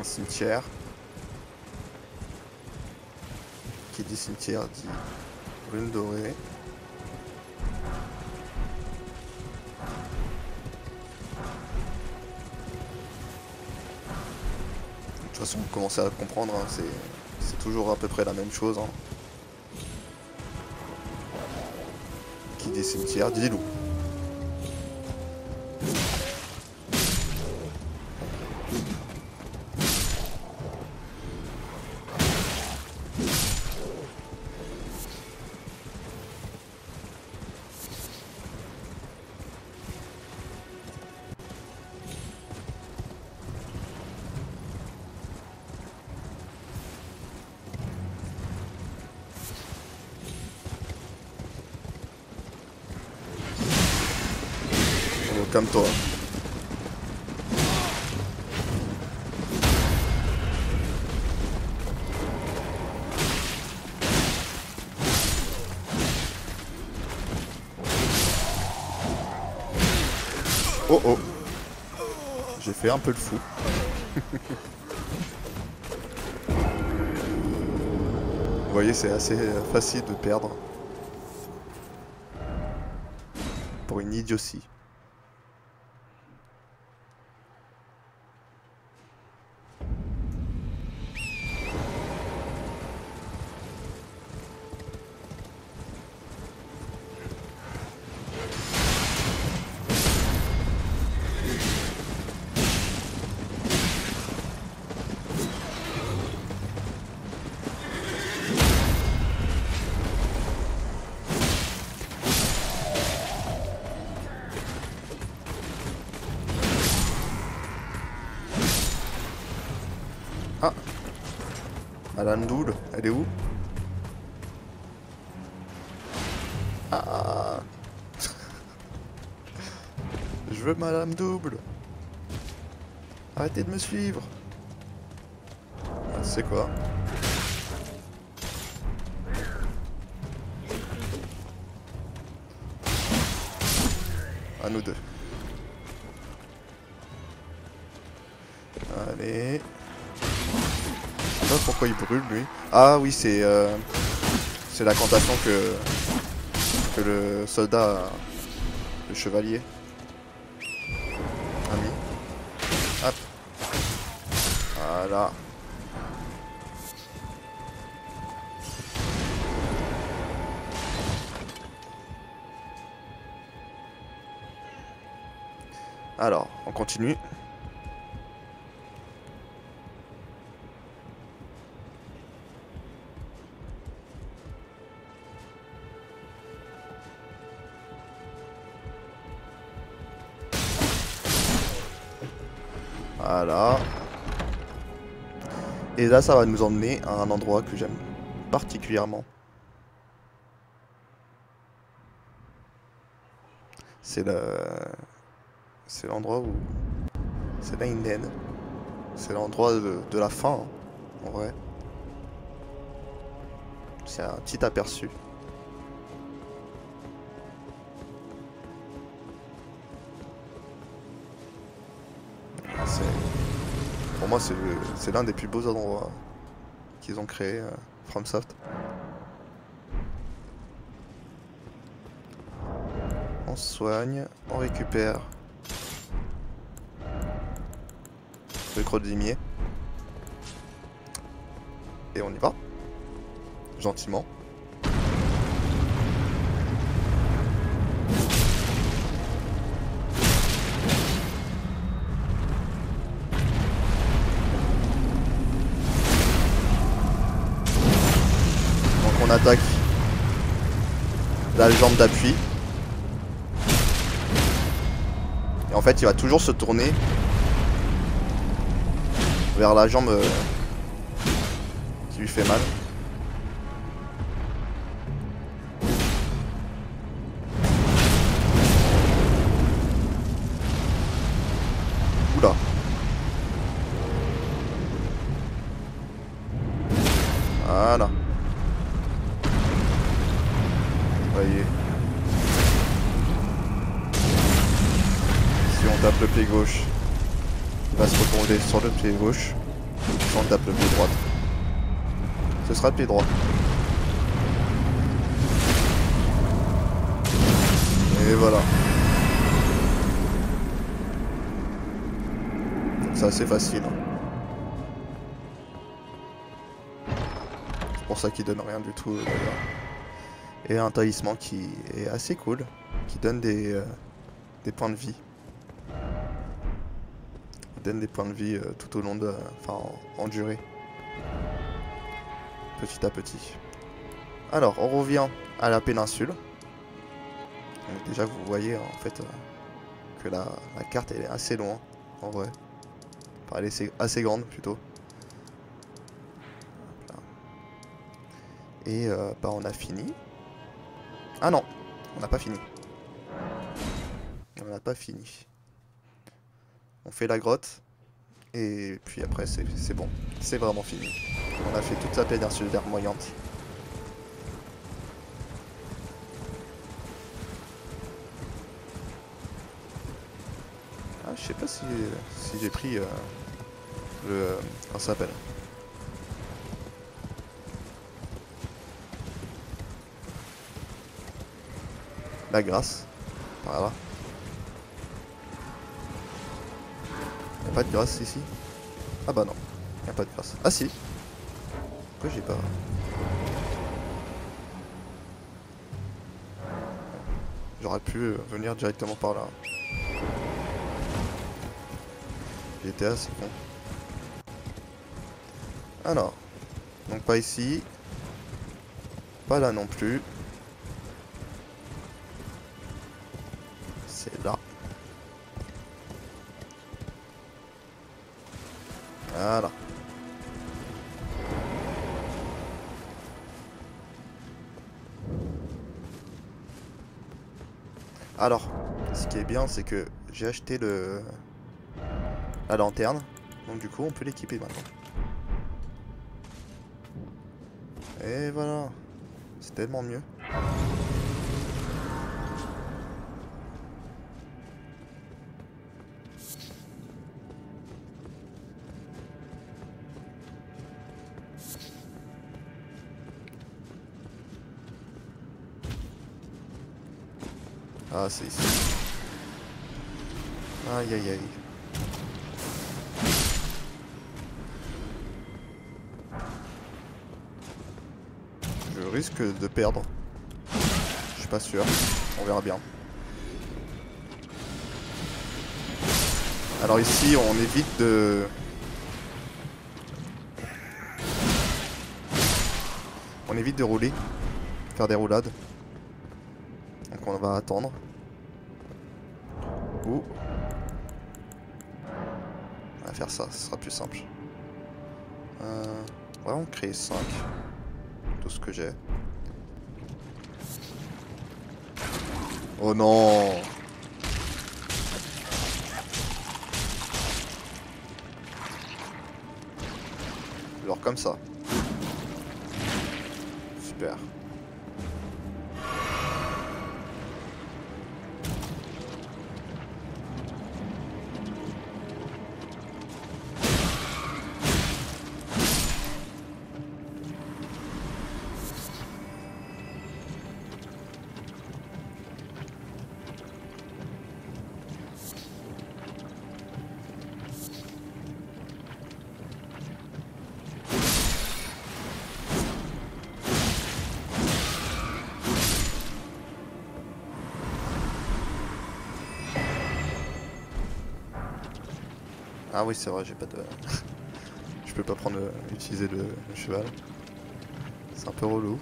Speaker 1: Un cimetière. Qui dit cimetière dit rune dorée. façon, vous commencez à comprendre, hein, c'est toujours à peu près la même chose. Hein. Qui dit cimetière, dit loup. Calme-toi. Oh oh. J'ai fait un peu le fou. Vous voyez, c'est assez facile de perdre. Pour une idiotie. Ah, Madame Double, elle est où? Ah, je veux Madame Double. Arrêtez de me suivre. Ah, c'est quoi? À nous deux. Allez. Je sais pas pourquoi il brûle lui. Ah oui, c'est l'incantation que le soldat, le chevalier, a mis. Hop. Voilà. Alors, on continue. Voilà. Et là, ça va nous emmener à un endroit que j'aime particulièrement. C'est l'endroit où... C'est l'Inden. C'est l'endroit de la fin, hein, en vrai. C'est un petit aperçu. Pour moi, c'est l'un des plus beaux endroits qu'ils ont créé, FromSoft. On se soigne, on récupère le croc de limier. Et on y va. Gentiment. Donc on attaque la jambe d'appui. Et en fait il va toujours se tourner vers la jambe qui lui fait mal. Oula. Voilà. Voyez. Si on tape le pied gauche, il va se retourner sur le pied gauche. Si on tape le pied droit, ce sera le pied droit. Et voilà. C'est assez facile. pour ça qu'il donne rien du tout d'ailleurs. Et un talisman qui est assez cool, qui donne des points de vie. Il donne des points de vie tout au long de... enfin en durée. Petit à petit. Alors on revient à la péninsule. Donc, déjà vous voyez en fait que la carte elle est assez loin en vrai. Enfin elle est assez grande plutôt. Et bah on a fini. Ah non, on n'a pas fini. On n'a pas fini. On fait la grotte. Et puis après c'est bon. C'est vraiment fini. On a fait toute la péninsule vermoyante. Ah, je sais pas si j'ai pris le... comment ça s'appelle? La grâce. Par là. Y'a pas de grâce ici? Ah bah non. Y'a pas de grâce. Ah si. Pourquoi j'ai pas... J'aurais pu venir directement par là. J'étais assez con. Alors. Donc pas ici. Pas là non plus. C'est là. Voilà. Alors, ce qui est bien, c'est que j'ai acheté la lanterne. Donc du coup, on peut l'équiper maintenant. Et voilà. C'est tellement mieux. Ah, c'est ici. Aïe aïe aïe. Je risque de perdre. Je suis pas sûr. On verra bien. Alors ici, on évite de... On évite de rouler. Faire des roulades. Donc on va attendre. Ou... On va faire ça, ce sera plus simple. On va en créer 5. Tout ce que j'ai. Oh non! Genre comme ça. Super. Ah oui, c'est vrai, j'ai pas de... Je peux pas prendre utiliser le cheval. C'est un peu relou.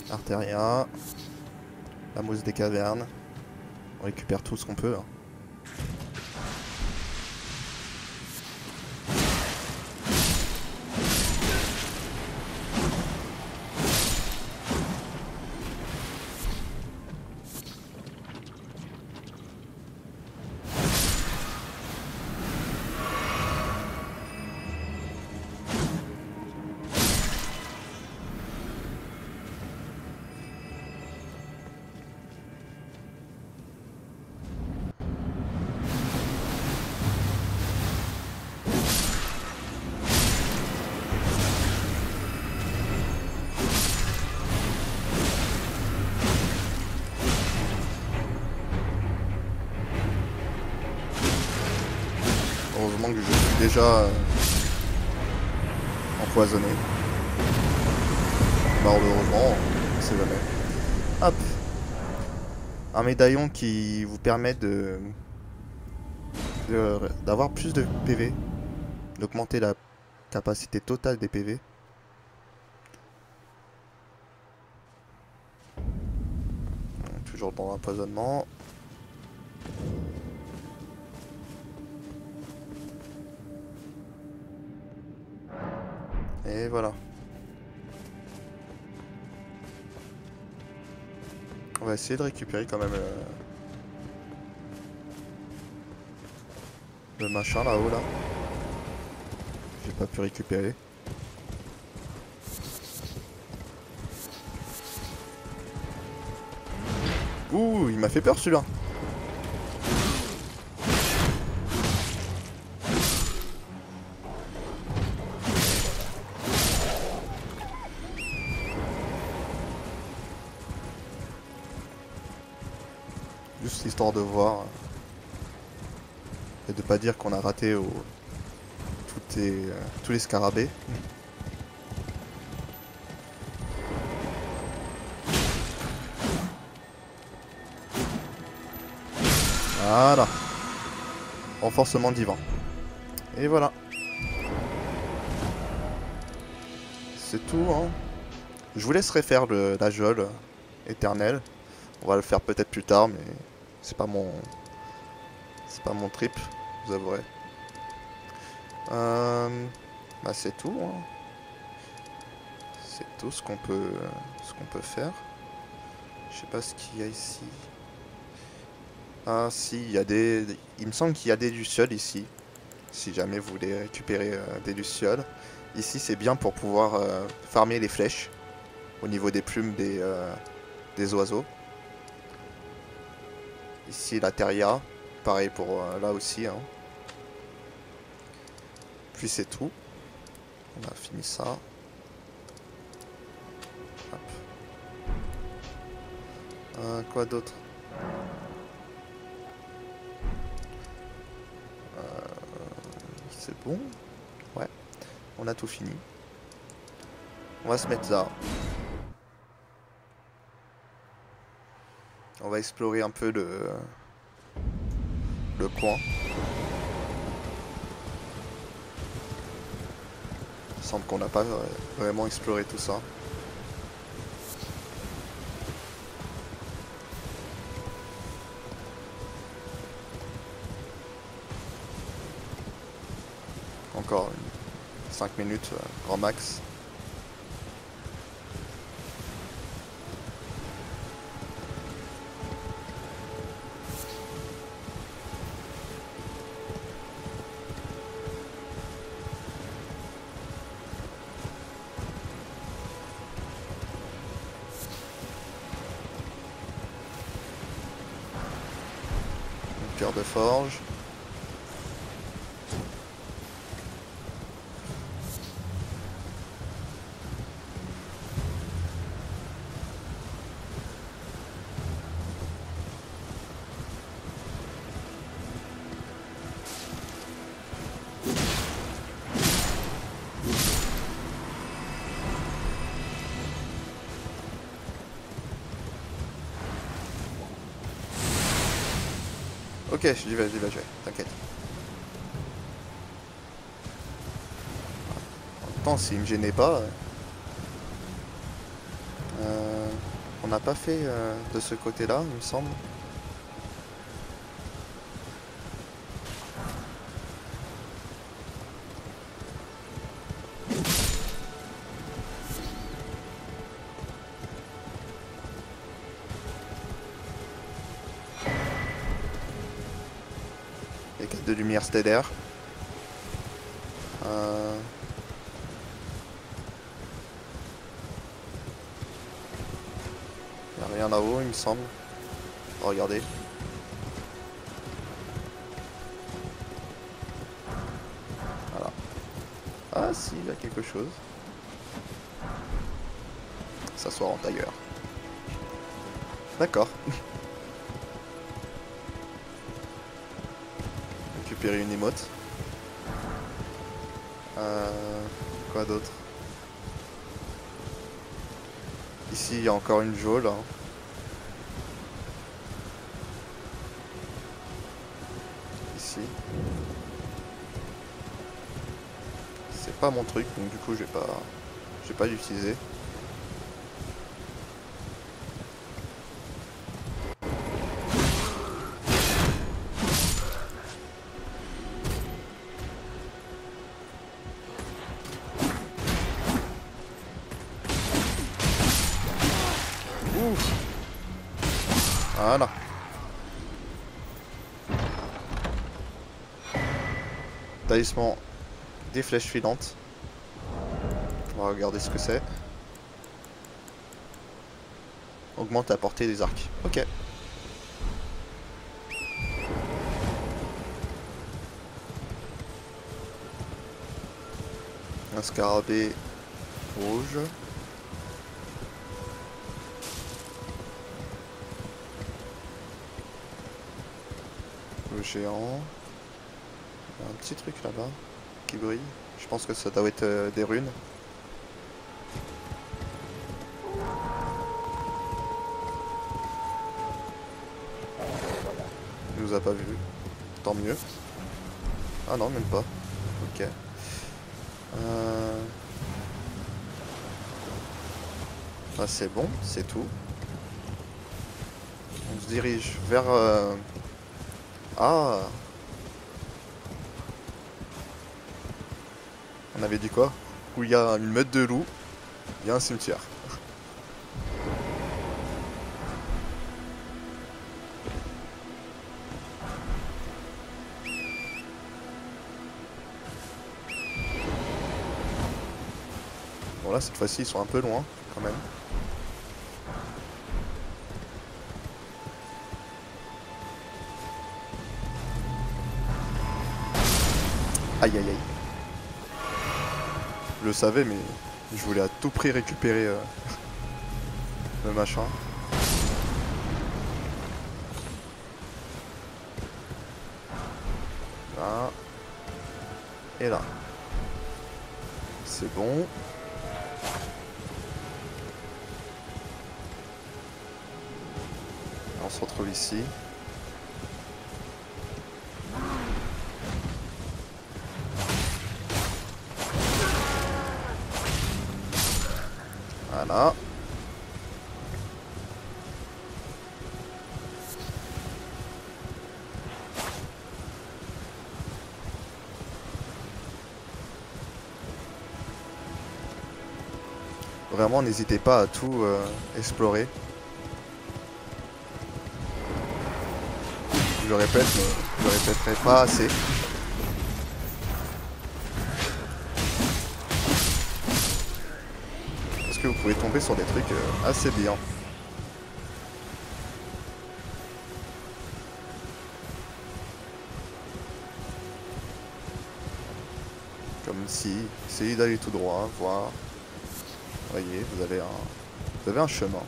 Speaker 1: Arteria. La mousse des cavernes. On récupère tout ce qu'on peut. Hein. Heureusement que je suis déjà empoisonné. Malheureusement, on sait jamais. Hop. Un médaillon qui vous permet d'avoir plus de PV. D'augmenter la capacité totale des PV. Toujours dans l'empoisonnement. Et voilà. On va essayer de récupérer quand même le machin là-haut là. J'ai pas pu récupérer. Ouh, il m'a fait peur celui-là. Juste histoire de voir et de pas dire qu'on a raté tous les scarabées. Voilà. Renforcement divin. Et voilà. C'est tout, hein. Je vous laisserai faire la geôle éternelle. On va le faire peut-être plus tard, mais c'est pas mon trip, vous avouerez. Bah c'est tout, hein. C'est tout ce qu'on peut faire. Je sais pas ce qu'il y a ici. Ah si, il me semble qu'il y a des lucioles ici. Si jamais vous voulez récupérer des lucioles. Ici c'est bien pour pouvoir farmer les flèches. Au niveau des plumes des oiseaux. Ici la Teria. Pareil pour là aussi. Hein. Puis c'est tout. On a fini ça. Hop. Quoi d'autre? C'est bon. Ouais. On a tout fini. On va se mettre là. On va explorer un peu le coin. Il semble qu'on n'a pas vraiment exploré tout ça. Encore 5 minutes, grand max. Une pierre de forge. Ok, j'y vais, t'inquiète. En même temps, s'il me gênait pas... on n'a pas fait de ce côté-là, il me semble. Les quêtes de lumière stellaire. Il n'y a rien là-haut, il me semble. Regardez. Voilà. Ah si, il y a quelque chose. S'asseoir en tailleur. D'accord. Récupérer une émote. Quoi d'autre? Ici, il y a encore une geôle. Hein. Ici. C'est pas mon truc, donc du coup, je vais pas l'utiliser. Voilà. Talisman des flèches filantes. On va regarder ce que c'est. Augmente la portée des arcs. Ok. Un scarabée rouge. Le géant. Il y a un petit truc là-bas qui brille. Je pense que ça doit être des runes. Il nous a pas vu. Tant mieux. Ah non, même pas. Ok. Ah, c'est bon, c'est tout. On se dirige vers... Ah! On avait dit quoi? Où il y a une meute de loups, il y a un cimetière. Bon là, cette fois-ci, ils sont un peu loin, quand même. Aïe aïe aïe. Je le savais, mais je voulais à tout prix récupérer le machin. Là. Et là. C'est bon. On se retrouve ici. Voilà. Vraiment, n'hésitez pas à tout explorer. Je le répète, mais je le répéterai pas assez. Parce que vous pouvez tomber sur des trucs assez bien. Comme si, essayez d'aller tout droit, voir. Voyez, vous avez un chemin.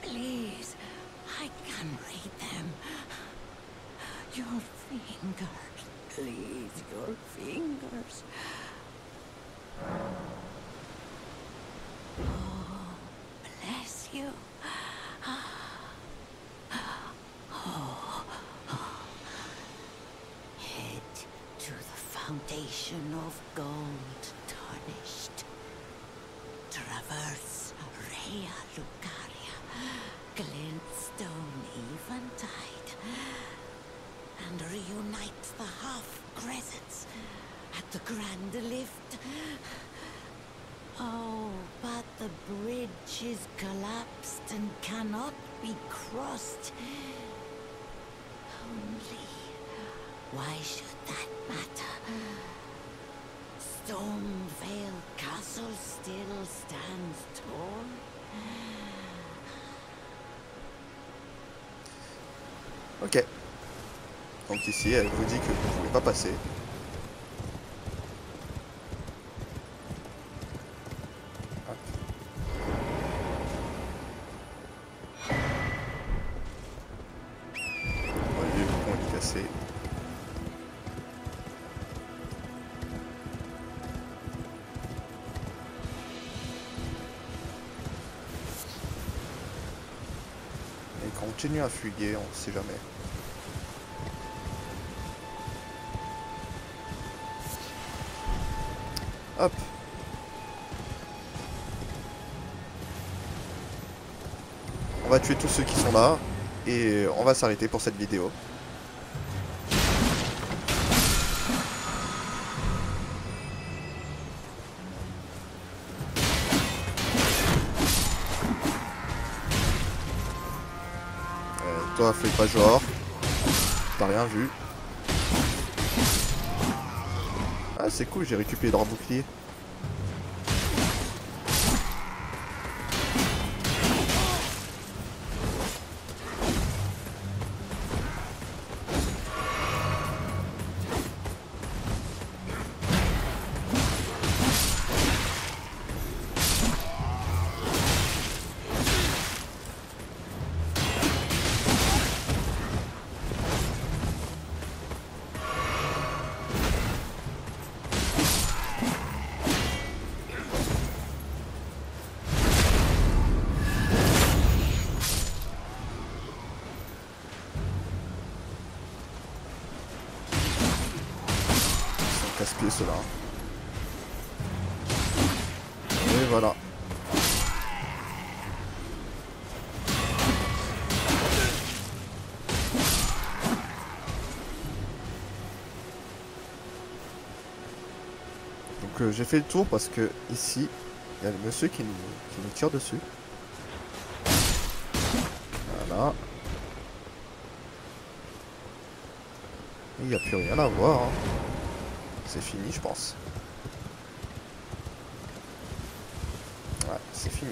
Speaker 3: Please, I can read them. Your fingers, please, your fingers. Oh, bless you. Head to the foundation of gold tarnished. Traverse Rhea Lucaria, glintstone eventide, and reunite the half-crescents at the grand lift. Oh, but the bridge is collapsed and cannot be crossed. Only, why should that matter? Stormvale Castle still stands tall.
Speaker 1: Ok. Donc ici, elle vous dit que vous ne pouvez pas passer. continue à fuguer, on sait jamais. Hop. On va tuer tous ceux qui sont là. Et on va s'arrêter pour cette vidéo. Toi, fais pas genre. T'as rien vu. Ah, c'est cool, j'ai récupéré leur bouclier. Casse-pied ceux-là. Et voilà. Donc j'ai fait le tour parce que ici il y a le monsieur qui nous tire dessus. Voilà. Il n'y a plus rien à voir. Hein. C'est fini, je pense. Ouais, c'est fini.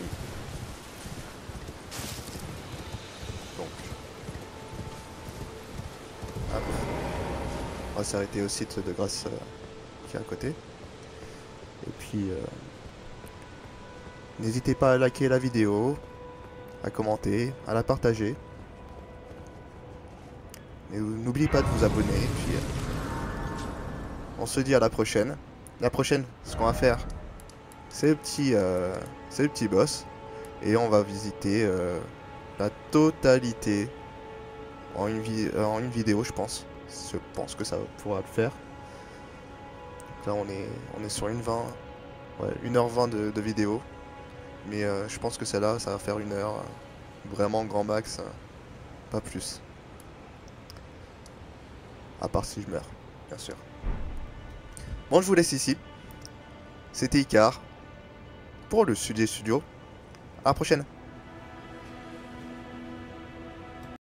Speaker 1: Donc. Hop. On va s'arrêter au site de Grasse qui est à côté. Et puis, n'hésitez pas à liker la vidéo, à commenter, à la partager. Et n'oubliez pas de vous abonner. Et puis, on se dit à la prochaine. La prochaine, ce qu'on va faire, c'est le petit boss. Et on va visiter la totalité en une vidéo, je pense. Je pense que ça pourra le faire. Donc là, on est sur une 1h20 de vidéo. Mais je pense que celle-là, ça va faire 1 heure. Vraiment grand max. Pas plus. À part si je meurs, bien sûr. Bon, je vous laisse ici. C'était Icar pour le Studio. À la prochaine.